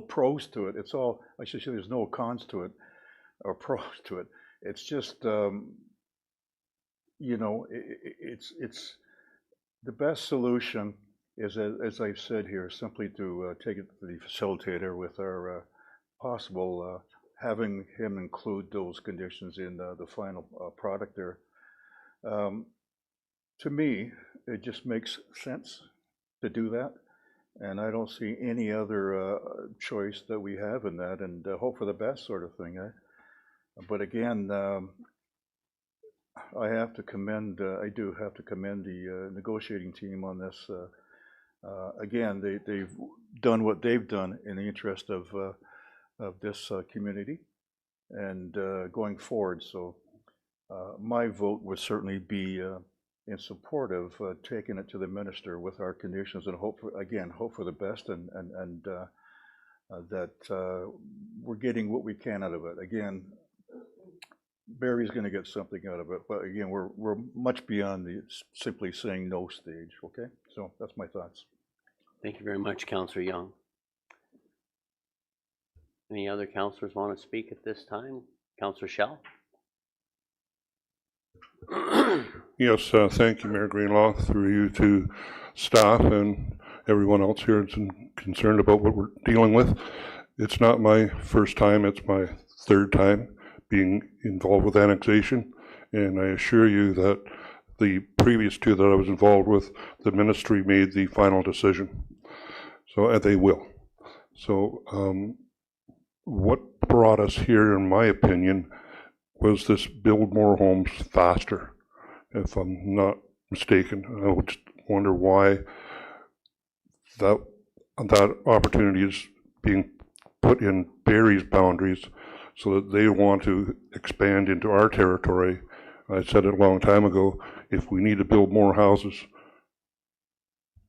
pros to it. It's all, I should say, there's no cons to it or pros to it. It's just, you know, it's the best solution is, as I've said here, simply to take it to the facilitator with our possible having him include those conditions in the final product there. To me, it just makes sense to do that. And I don't see any other choice that we have in that, and hope for the best sort of thing. But again, I have to commend, I do have to commend the negotiating team on this. Again, they've done what they've done in the interest of this community and going forward. So my vote would certainly be in support of taking it to the minister with our conditions, and hope for the best, and that we're getting what we can out of it. Again, Barry's going to get something out of it, but again, we're much beyond the simply saying no stage. Okay, so that's my thoughts. Thank you very much, Councillor Young. Any other councillors want to speak at this time? Councillor Schell. Yes, thank you, Mayor Greenlaw, through you to staff and everyone else here that's concerned about what we're dealing with. It's not my first time, it's my third time being involved with annexation, and I assure you that the previous two that I was involved with, the ministry made the final decision. So they will. So what brought us here, in my opinion, was this build more homes faster, if I'm not mistaken. I would just wonder why that opportunity is being put in Barrie's boundaries so that they want to expand into our territory. I said it a long time ago, if we need to build more houses,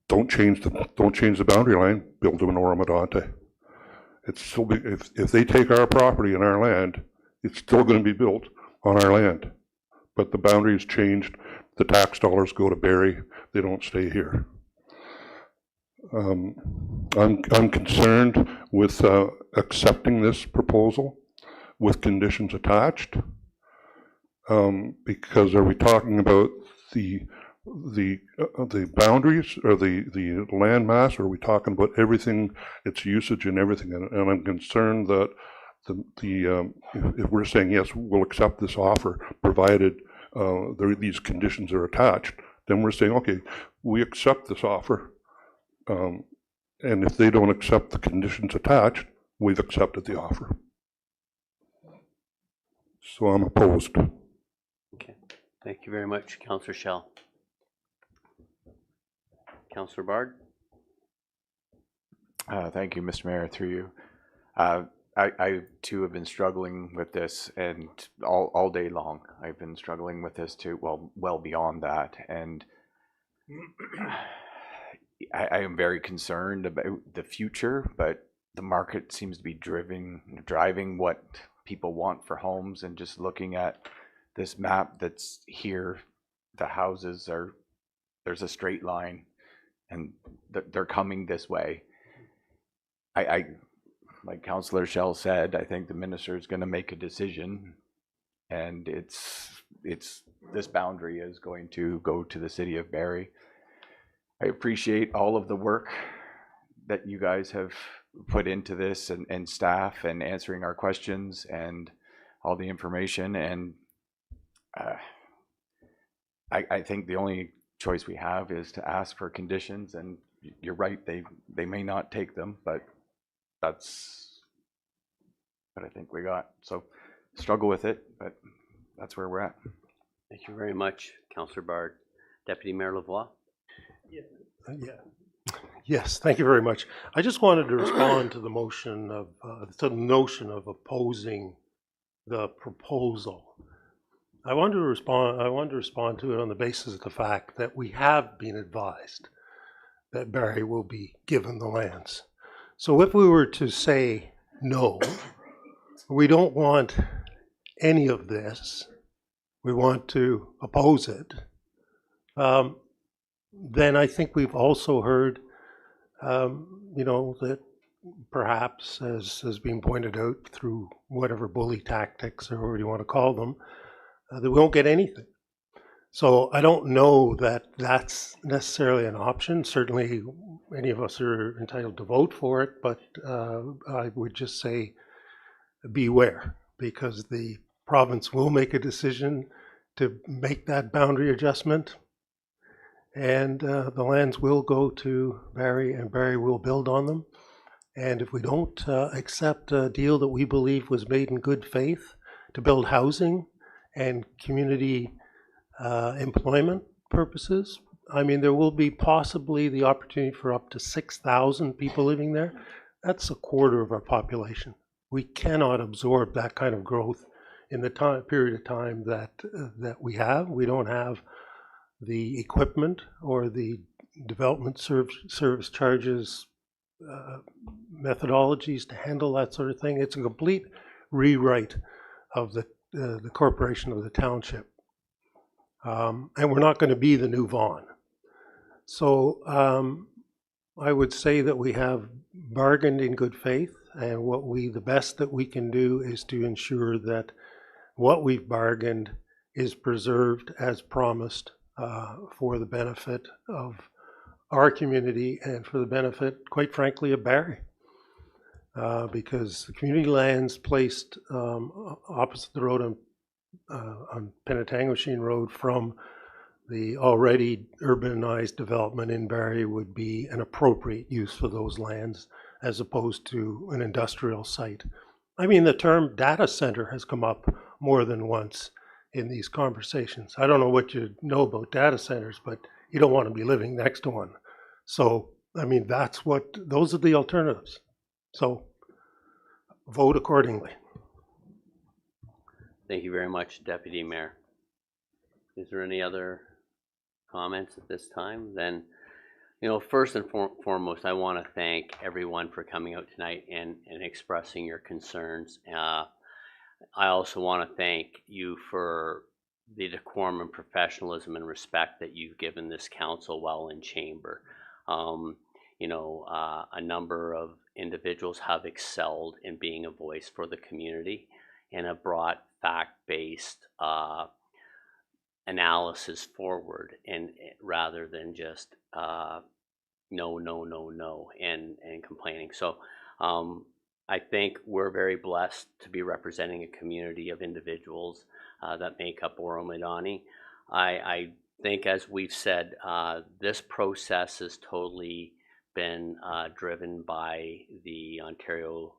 don't change the boundary line, build them in Oro-Medonte. It's still if they take our property and our land, it's still going to be built on our land. But the boundaries changed, the tax dollars go to Barrie, they don't stay here. I'm concerned with accepting this proposal with conditions attached, because are we talking about the boundaries or the land mass, or are we talking about everything, its usage and everything? And I'm concerned that if we're saying yes, we'll accept this offer provided these conditions are attached, then we're saying okay, we accept this offer. And if they don't accept the conditions attached, we've accepted the offer. So I'm opposed. Okay, thank you very much, Councillor Schell. Councillor Bard. Thank you, Mr. Mayor, through you. I too have been struggling with this, and all day long I've been struggling with this too, well beyond that, and I am very concerned about the future, but the market seems to be driving what people want for homes. And just looking at this map that's here, the houses there's a straight line, and they're coming this way. I like Councillor Schell said, I think the minister is going to make a decision, and it's this boundary is going to go to the city of Barrie. I appreciate all of the work that you guys have put into this, and staff, and answering our questions and all the information. And I think the only choice we have is to ask for conditions. And you're right, they may not take them, but that's what I think we got. So struggle with it, but that's where we're at. Thank you very much, Councillor Bard. Deputy Mayor Lavoie. Yes, thank you very much. I just wanted to respond to the motion of to the notion of opposing the proposal. I want to respond to it on the basis of the fact that we have been advised that Barrie will be given the lands. So if we were to say no, we don't want any of this, we want to oppose it, then I think we've also heard, that perhaps, as has been pointed out through whatever bully tactics or whatever you want to call them, that we won't get anything. So I don't know that that's necessarily an option. Certainly any of us are entitled to vote for it, but I would just say beware, because the province will make a decision to make that boundary adjustment, and the lands will go to Barrie, and Barrie will build on them. And if we don't accept a deal that we believe was made in good faith to build housing and community employment purposes, I mean, there will be possibly the opportunity for up to 6,000 people living there. That's a quarter of our population. We cannot absorb that kind of growth in the period of time that we have. We don't have the equipment or the development service charges methodologies to handle that sort of thing. It's a complete rewrite of the corporation of the township. And we're not going to be the new Vaughan. So I would say that we have bargained in good faith, and the best that we can do is to ensure that what we've bargained is preserved as promised, for the benefit of our community and for the benefit, quite frankly, of Barrie. Because the community lands placed opposite the road on Penetanguishene Road from the already urbanized development in Barrie would be an appropriate use for those lands. as opposed to an industrial site. I mean, the term data center has come up more than once in these conversations. I don't know what you know about data centers, but you don't want to be living next to one. So, I mean, those are the alternatives. So vote accordingly. Thank you very much, Deputy Mayor. Is there any other comments at this time? Then, first and foremost, I want to thank everyone for coming out tonight and expressing your concerns. I also want to thank you for the decorum and professionalism and respect that you've given this council while in chamber. A number of individuals have excelled in being a voice for the community and have brought fact-based analysis forward, and rather than just no and complaining. So I think we're very blessed to be representing a community of individuals that make up Oro-Medonte. I think, as we've said, this process has totally been driven by the Ontario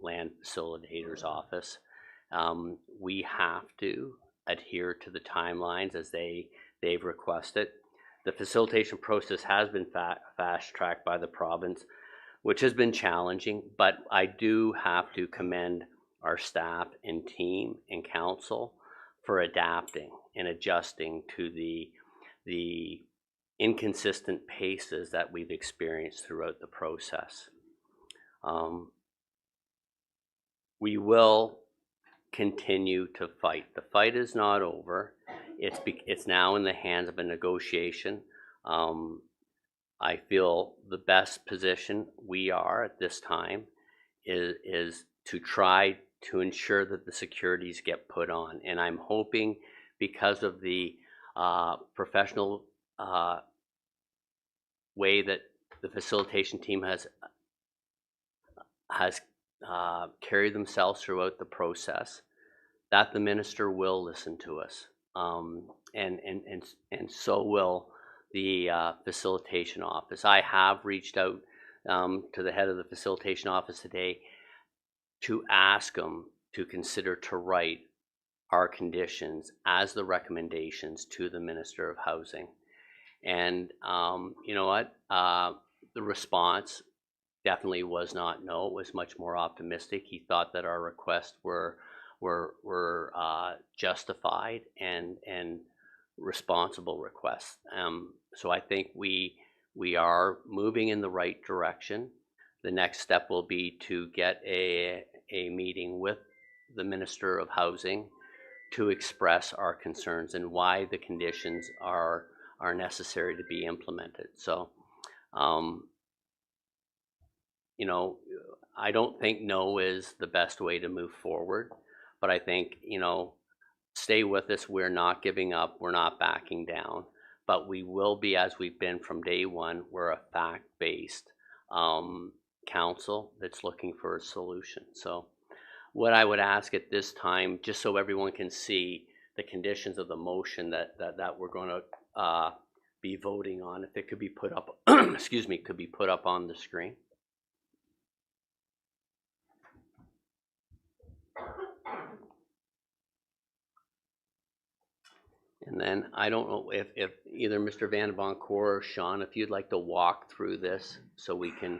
Land Facilitator's Office. We have to adhere to the timelines as they've requested. The facilitation process has been fast-tracked by the province, which has been challenging, but I do have to commend our staff and team and council for adapting and adjusting to the inconsistent paces that we've experienced throughout the process. We will continue to fight. The fight is not over. It's now in the hands of a negotiation. I feel the best position we are at this time is to try to ensure that the securities get put on. And I'm hoping, because of the professional way that the facilitation team has carried themselves throughout the process, that the minister will listen to us, and so will the facilitation office. I have reached out to the head of the facilitation office today to ask them to consider to write our conditions as the recommendations to the Minister of Housing. And you know what? The response definitely was not no. It was much more optimistic. He thought that our requests were justified and responsible requests. So I think we are moving in the right direction. The next step will be to get a meeting with the Minister of Housing to express our concerns and why the conditions are necessary to be implemented. So, I don't think no is the best way to move forward, but I think, stay with us. We're not giving up. We're not backing down, but we will be, as we've been from day one. We're a fact-based council that's looking for a solution. So what I would ask at this time, just so everyone can see the conditions of the motion that we're going to be voting on, if it could be put up, excuse me, could be put up on the screen. And then I don't know if either Mr. Van Boncourt or Sean, if you'd like to walk through this so we can,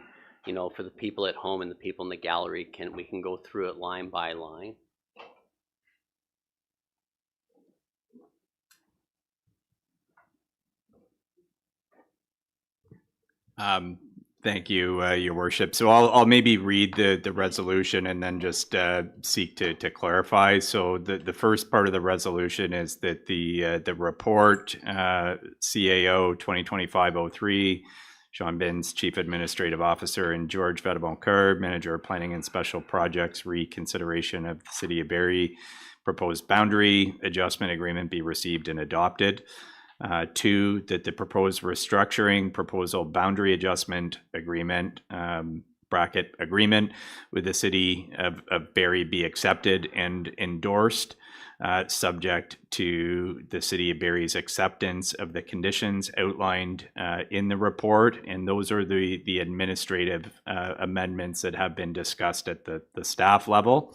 for the people at home and the people in the gallery, we can go through it line by line. Thank you, Your Worship. So I'll maybe read the resolution and then just seek to clarify. So the first part of the resolution is that the report CAO 2025-03, Sean Binns, Chief Administrative Officer, and George Vedaboncourt, Manager of Planning and Special Projects, reconsideration of the City of Barrie proposed boundary adjustment agreement be received and adopted. 2, that the proposed restructuring proposal boundary adjustment agreement bracket agreement with the city of Barrie be accepted and endorsed, subject to the city of Barrie's acceptance of the conditions outlined in the report. And those are the administrative amendments that have been discussed at the staff level.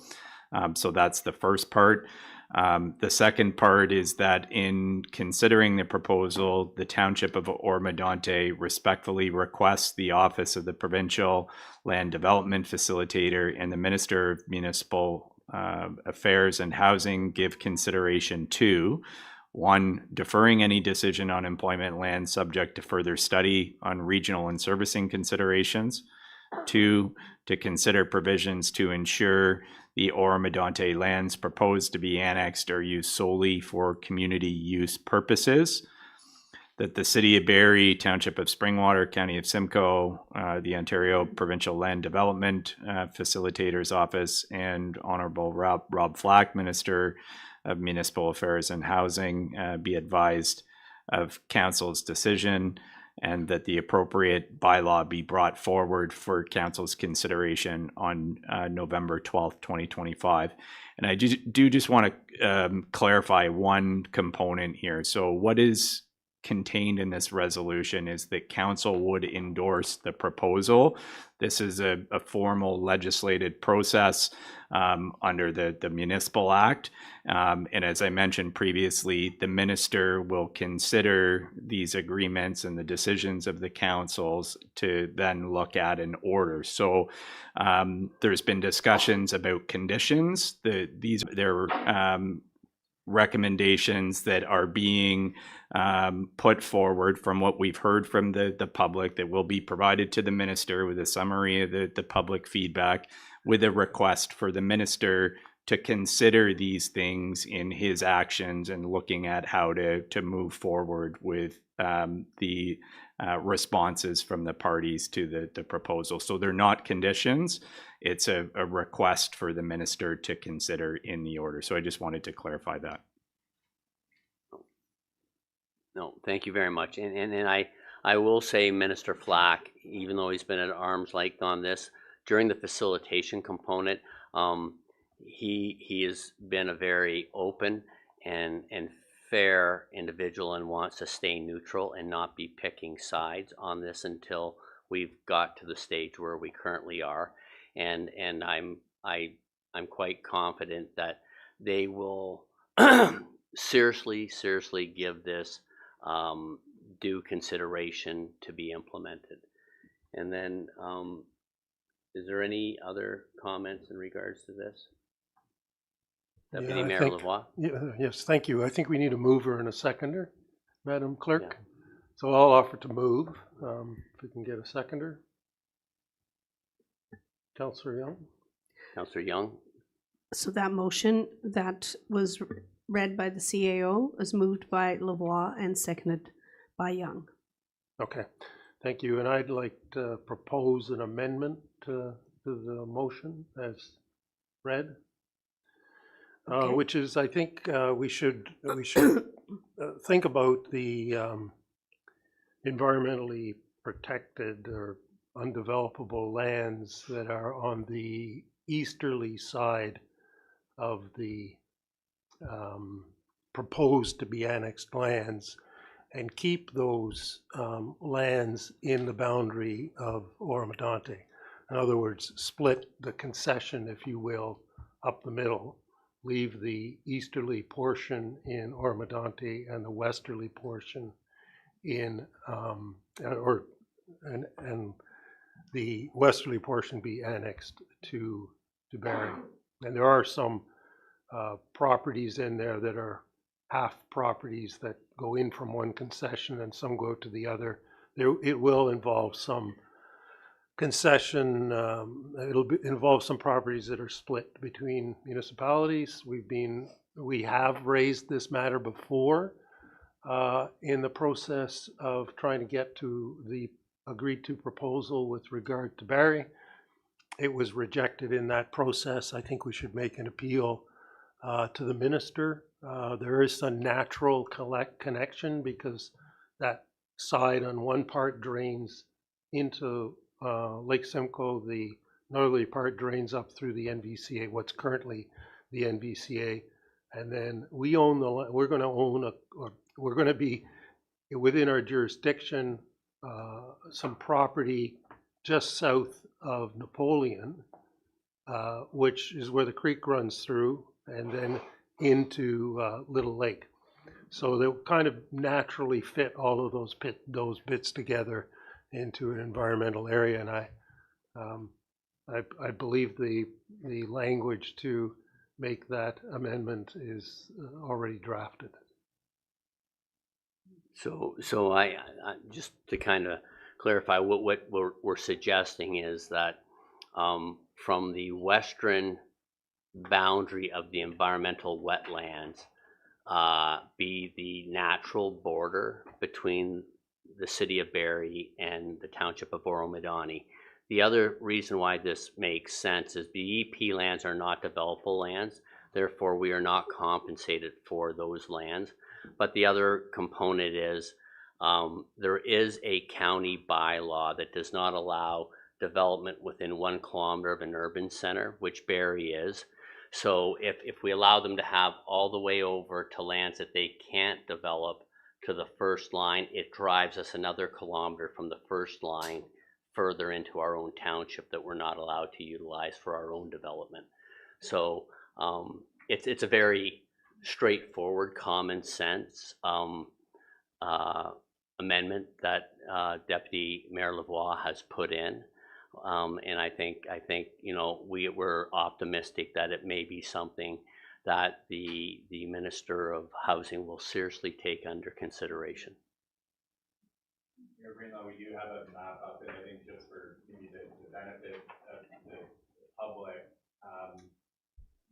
So that's the first part. The second part is that in considering the proposal, the Township of Oro-Medonte respectfully requests the Office of the Provincial Land Development Facilitator and the Minister of Municipal Affairs and Housing give consideration to: 1, deferring any decision on employment land subject to further study on regional and servicing considerations. 2, to consider provisions to ensure the Oro-Medonte lands proposed to be annexed are used solely for community use purposes. That the City of Barrie, Township of Springwater, County of Simcoe, the Ontario Provincial Land Development Facilitator's Office, and Honourable Rob Flack, Minister of Municipal Affairs and Housing, be advised of Council's decision, and that the appropriate bylaw be brought forward for Council's consideration on November 12th, 2025. And I do just want to clarify one component here. So what is contained in this resolution is that Council would endorse the proposal. This is a formal legislated process under the Municipal Act. And as I mentioned previously, the minister will consider these agreements and the decisions of the councils to then look at an order. So there's been discussions about conditions. They're recommendations that are being put forward from what we've heard from the public that will be provided to the minister with a summary of the public feedback, with a request for the minister to consider these things in his actions and looking at how to move forward with the responses from the parties to the proposal. So they're not conditions. It's a request for the minister to consider in the order. So I just wanted to clarify that. No, thank you very much. And I will say Minister Flack, even though he's been at arm's length on this, during the facilitation component, he has been a very open and fair individual and wants to stay neutral and not be picking sides on this until we've got to the stage where we currently are. And I'm quite confident that they will seriously give this due consideration to be implemented. And then is there any other comments in regards to this? Deputy Mayor Lavoie? Yes, thank you. I think we need a mover and a seconder, Madam Clerk. Yeah. So I'll offer to move, if we can get a seconder. Councillor Young. Councillor Young. So that motion that was read by the CAO is moved by Lavoie and seconded by Young. Okay, thank you. And I'd like to propose an amendment to the motion as read. Okay. Which is, I think we should think about the environmentally protected or undevelopable lands that are on the easterly side of the proposed to be annexed lands, and keep those lands in the boundary of Oro-Medonte. In other words, split the concession, if you will, up the middle. Leave the easterly portion in Oro-Medonte and the westerly portion in, and the westerly portion be annexed to Barrie. And there are some properties in there that are half properties that go in from one concession and some go to the other. It will involve some concession, involve some properties that are split between municipalities. We have raised this matter before in the process of trying to get to the agreed to proposal with regard to Barrie. It was rejected in that process. I think we should make an appeal to the minister. There is some natural connection because that side on one part drains into Lake Simcoe, the northerly part drains up through the NVCA, what's currently the NVCA. And then we own we're going to own or we're going to be within our jurisdiction, some property just south of Napoleon, which is where the creek runs through and then into Little Lake. So they'll kind of naturally fit all of those bits together into an environmental area. And I believe the language to make that amendment is already drafted. So I just to kind of clarify, what we're suggesting is that from the western boundary of the environmental wetlands be the natural border between the city of Barrie and the township of Oro-Medonte. The other reason why this makes sense is the EP lands are not developable lands, therefore we are not compensated for those lands. But the other component is there is a county bylaw that does not allow development within 1 kilometer of an urban center, which Barrie is. So if we allow them to have all the way over to lands that they can't develop to the first line, it drives us another kilometer from the first line further into our own township that we're not allowed to utilize for our own development. So it's a very straightforward, common sense amendment that Deputy Mayor Lavoie has put in. And I think we're optimistic that it may be something that the Minister of Housing will seriously take under consideration. Mayor Greenlaw, we do have a map up, and I think just for maybe the benefit of the public,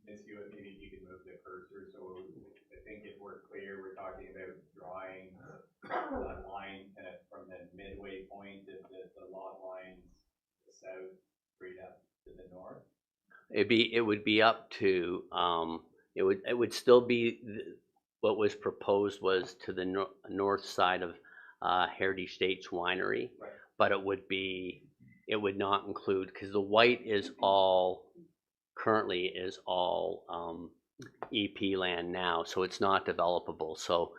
Ms. Hewitt, maybe you could move the cursor. So I think if we're clear, we're talking about drawing that line from the midway point of the lot lines south straight up to the north. It would be up to it would still be what was proposed was to the north side of Heritage States Winery, right. But it would not include, because the white is all currently is all EP land now, so it's not developable. So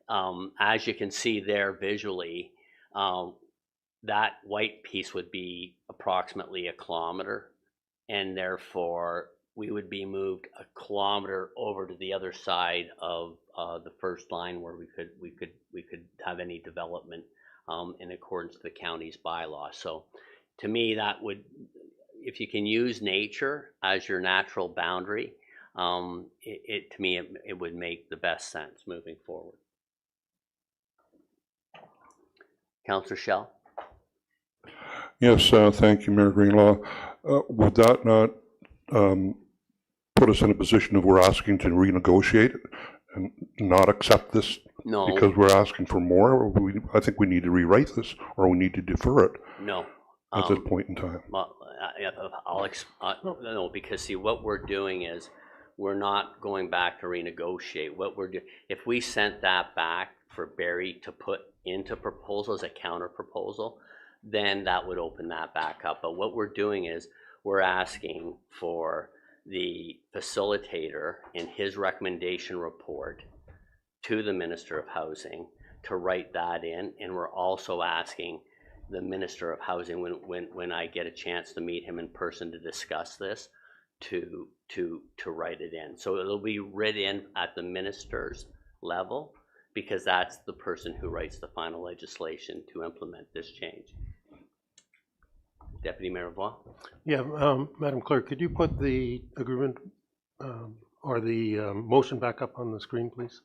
as you can see there visually, that white piece would be approximately 1 kilometer, and therefore we would be moved 1 kilometer over to the other side of the first line where we could have any development in accordance to the county's bylaw. So to me, that would, if you can use nature as your natural boundary, to me it would make the best sense moving forward. Councillor Schell? Yes, thank you, Mayor Greenlaw. Would that not put us in a position of we're asking to renegotiate and not accept this? No. Because we're asking for more? Or I think we need to rewrite this, or we need to defer it. No. At this point in time. Well, no, because see, what we're doing is we're not going back to renegotiate. What we're doing, if we sent that back for Barrie to put into proposal as a counter proposal, then that would open that back up. But what we're doing is we're asking for the facilitator in his recommendation report to the Minister of Housing to write that in, and we're also asking the Minister of Housing, when I get a chance to meet him in person to discuss this, to write it in. So it'll be written at the minister's level, because that's the person who writes the final legislation to implement this change. Deputy Mayor Lavoie? Yeah, Madam Clerk, could you put the agreement or the motion back up on the screen, please?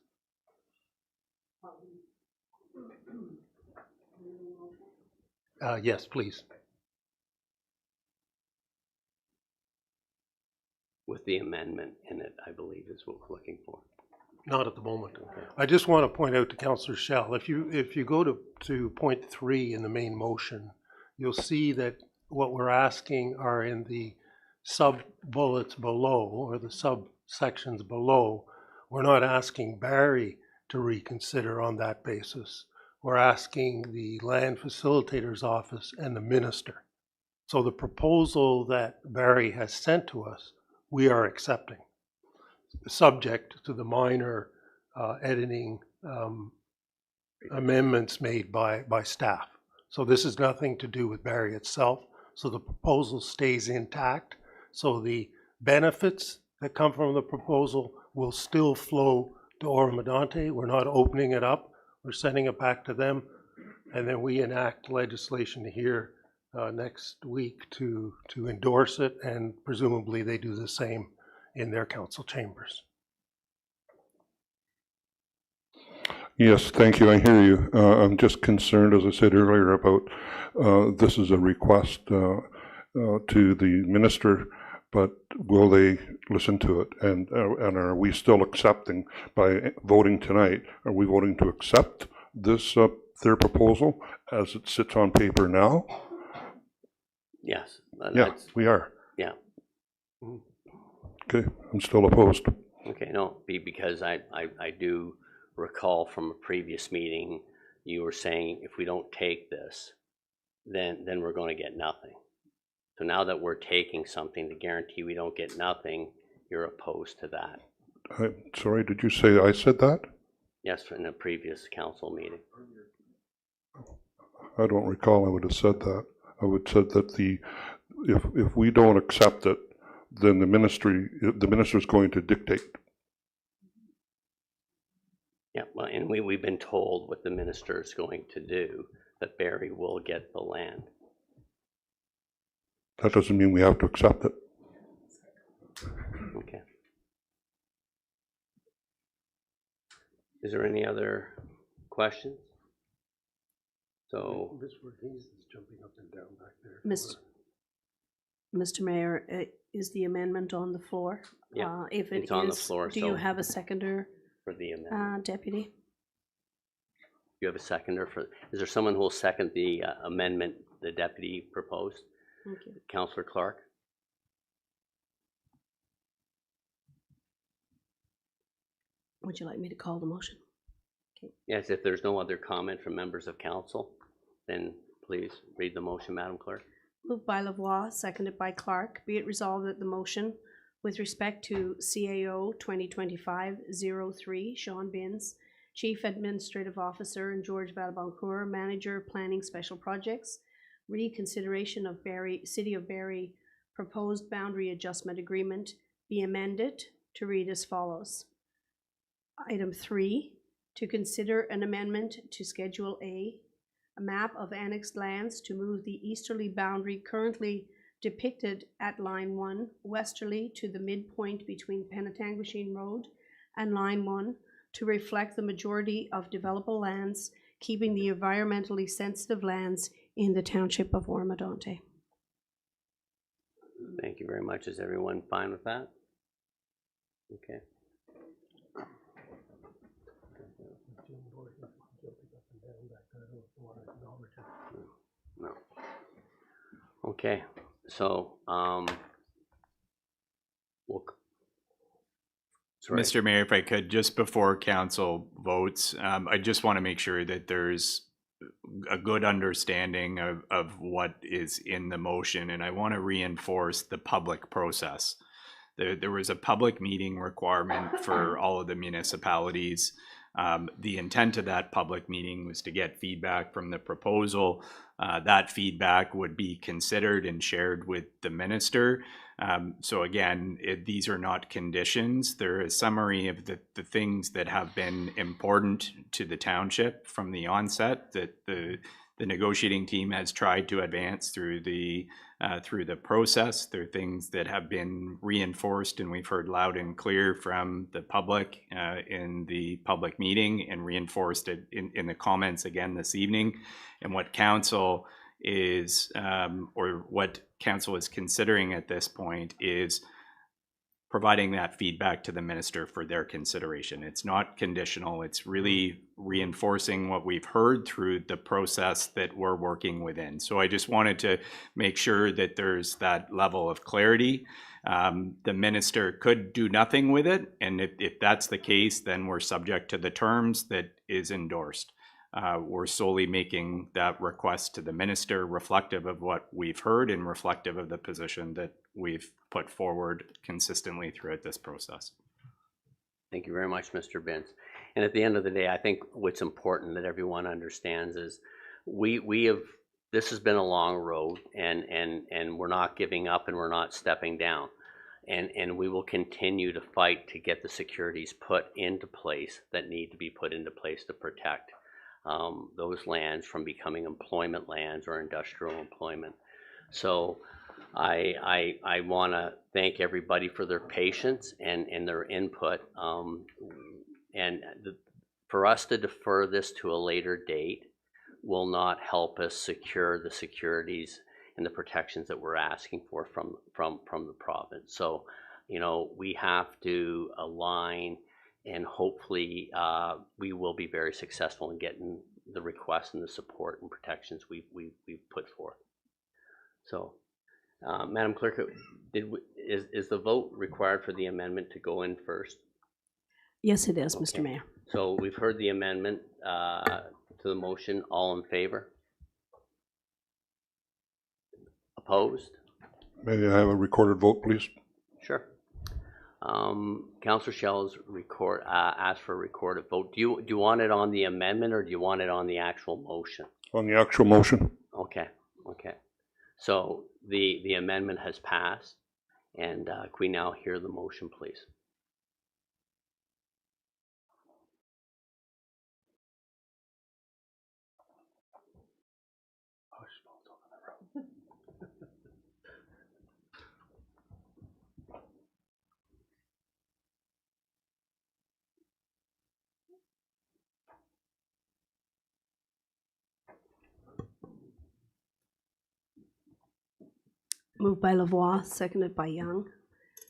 Yes, please. With the amendment in it, I believe is what we're looking for. Not at the moment. Okay. I just want to point out to Councillor Schell, if you go to point 3 in the main motion, you'll see that what we're asking are in the sub bullets below, or the subsections below. We're not asking Barrie to reconsider on that basis. We're asking the land facilitator's office and the minister So the proposal that Barry has sent to us, we are accepting, subject to the minor editing amendments made by staff. So this is nothing to do with Barry itself. So the proposal stays intact. So the benefits that come from the proposal will still flow to Oro-Medonte. We're not opening it up. We're sending it back to them. And then we enact legislation here next week to endorse it, and presumably they do the same in their council chambers. Yes, thank you. I hear you. I'm just concerned, as I said earlier, about this is a request to the minister, but will they listen to it? And are we still accepting by voting tonight? Are we voting to accept this their proposal as it sits on paper now? Yes. Yeah, we are. Yeah. Okay, I'm still opposed. Okay, no, because I do recall from a previous meeting, you were saying if we don't take this, then we're going to get nothing. So now that we're taking something to guarantee we don't get nothing, you're opposed to that. I'm sorry, did you say I said that? Yes, in a previous council meeting. I don't recall I would have said that. I would have said that if we don't accept it, then the minister is going to dictate. Yeah, well, and we've been told what the minister is going to do, that Barry will get the land. That doesn't mean we have to accept it. Okay. Is there any other questions? So, Ms. Verghese is jumping up and down back there. Mr. Mayor, is the amendment on the floor? Yeah, if it it's on the is, floor, do so- you have a seconder, for the amendment, Deputy? you have a seconder for, is there someone who will second the amendment the deputy proposed? Thank you. Councillor Clark? Would you like me to call the motion? Yes, if there's no other comment from members of council, then please read the motion, Madam Clerk. Moved by Lavoie, seconded by Clark. Be it resolved that the motion with respect to CAO 2025-03, Sean Binns, Chief Administrative Officer, and George Valbancourt, Manager, Planning Special Projects, reconsideration of City of Barrie proposed boundary adjustment agreement be amended to read as follows. Item 3, to consider an amendment to Schedule A map of annexed lands to move the easterly boundary currently depicted at Line 1 westerly to the midpoint between Penetanguishene Road and Line 1 to reflect the majority of developable lands, keeping the environmentally sensitive lands in the township of Oro-Medonte. Thank you very much. Is everyone fine with that? Okay. No. Okay, so sorry. Mr. Mayor, if I could, just before council votes, I just want to make sure that there's a good understanding of what is in the motion, and I want to reinforce the public process. There was a public meeting requirement for all of the municipalities. The intent of that public meeting was to get feedback from the proposal. That feedback would be considered and shared with the minister. So again, these are not conditions. They're a summary of the things that have been important to the township from the onset that the negotiating team has tried to advance through the process. There are things that have been reinforced, and we've heard loud and clear from the public in the public meeting, and reinforced it in the comments again this evening. And what council is, or what council is considering at this point, is providing that feedback to the minister for their consideration. It's not conditional. It's really reinforcing what we've heard through the process that we're working within. So I just wanted to make sure that there's that level of clarity. The minister could do nothing with it, and if that's the case, then we're subject to the terms that is endorsed. We're solely making that request to the minister, reflective of what we've heard and reflective of the position that we've put forward consistently throughout this process. Thank you very much, Mr. Binns. And at the end of the day, I think what's important that everyone understands is this has been a long road, and we're not giving up and we're not stepping down. And we will continue to fight to get the securities put into place that need to be put into place to protect those lands from becoming employment lands or industrial employment. So I want to thank everybody for their patience and their input. For us to defer this to a later date will not help us secure the securities and the protections that we're asking for from the province. So, you know, we have to align, and hopefully we will be very successful in getting the requests and the support and protections we've put forth. So, Madam Clerk, is the vote required for the amendment to go in first? Yes, it is, Okay. Mr. Mayor. So we've heard the amendment to the motion. All in favor? Opposed? May I have a recorded vote, please? Sure. Councillor Shell's asked for a recorded vote. Do you want it on the amendment, or do you want it on the actual motion? On the actual motion. Okay. So the amendment has passed, and can we now hear the motion, please? Moved by Lavoie, seconded by Young.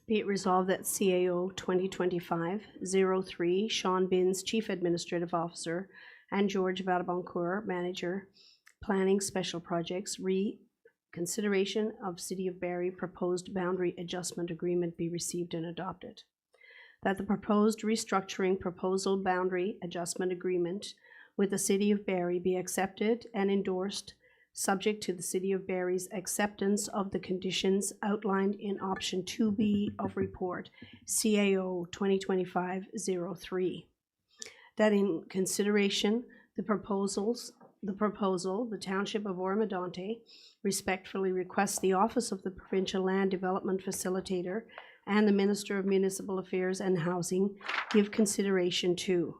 Be it resolved that CAO 2025-03, Sean Binns, Chief Administrative Officer, and George Vadaboncourt, Manager, Planning Special Projects, consideration of City of Barrie proposed boundary adjustment agreement be received and adopted. That the proposed restructuring proposal boundary adjustment agreement with the City of Barrie be accepted and endorsed, subject to the City of Barrie's acceptance of the conditions outlined in option 2B of report CAO 2025-03. That in consideration the Township of Oro-Medonte respectfully requests the Office of the Provincial Land Development Facilitator and the Minister of Municipal Affairs and Housing give consideration to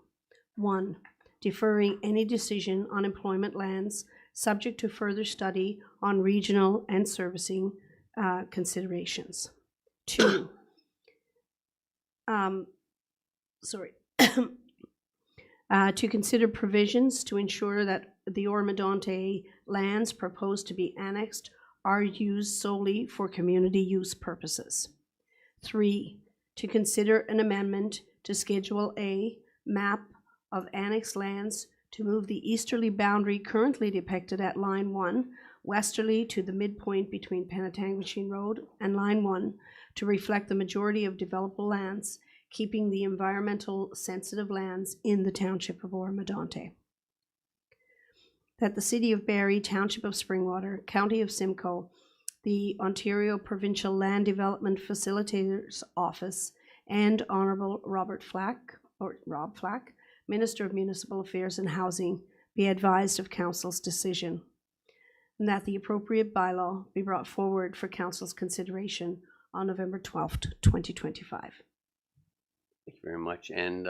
1. Deferring any decision on employment lands subject to further study on regional and servicing considerations. 2. To consider provisions to ensure that the Oro-Medonte lands proposed to be annexed are used solely for community use purposes. 3. To consider an amendment to Schedule A, map of annexed lands to move the easterly boundary currently depicted at Line 1 westerly to the midpoint between Penetanguishene Road and Line 1 to reflect the majority of developable lands, keeping the environmental sensitive lands in the Township of Oro-Medonte. That the City of Barrie, Township of Springwater, County of Simcoe, the Ontario Provincial Land Development Facilitator's Office, and Honourable Rob Flack, Minister of Municipal Affairs and Housing, be advised of Council's decision, and that the appropriate bylaw be brought forward for Council's consideration on November 12th, 2025. Thank you very much. And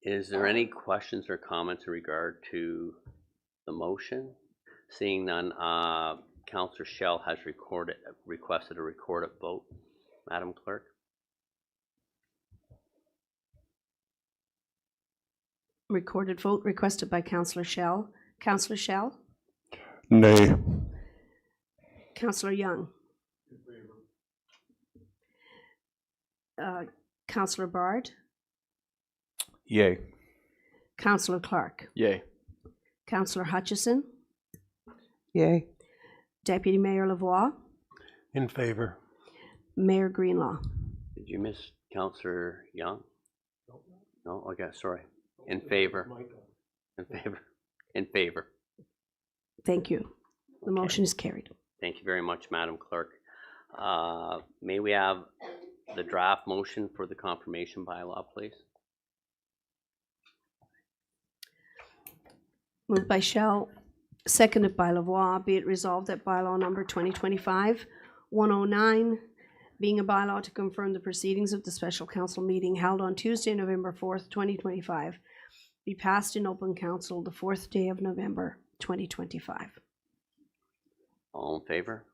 is there any questions or comments in regard to the motion? Seeing none, Councillor Shell has requested a recorded vote. Madam Clerk? Recorded vote requested by Councillor Shell. Councillor Shell? Nay. Councillor Young? Councillor Bard? Yay. Councillor Clark? Yay. Councillor Hutchison? Yay. Deputy Mayor Lavoie? In favor. Mayor Greenlaw? Did you miss Councillor Young? No? Okay, sorry. In favor. In favor? In favor. Thank you. The Okay. motion is carried. Thank you very much, Madam Clerk. May we have the draft motion for the confirmation bylaw, please? Moved by Shell, seconded by Lavoie. Be it resolved that bylaw number 2025-109, being a bylaw to confirm the proceedings of the special council meeting held on Tuesday, November 4th, 2025, be passed in open council the 4th day of November, 2025. All in favor?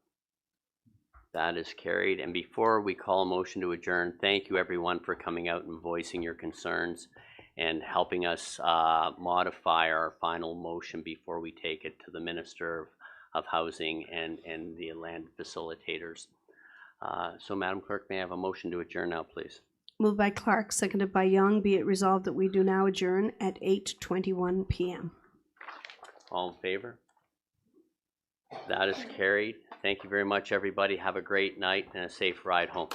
That is carried. And before we call a motion to adjourn, thank you everyone for coming out and voicing your concerns and helping us modify our final motion before we take it to the Minister of Housing and the land facilitators. So Madam Clerk, may I have a motion to adjourn now, please? Moved by Clark, seconded by Young. Be it resolved that we do now adjourn at 8:21 p.m. All in favor? That is carried. Thank you very much, everybody. Have a great night and a safe ride home.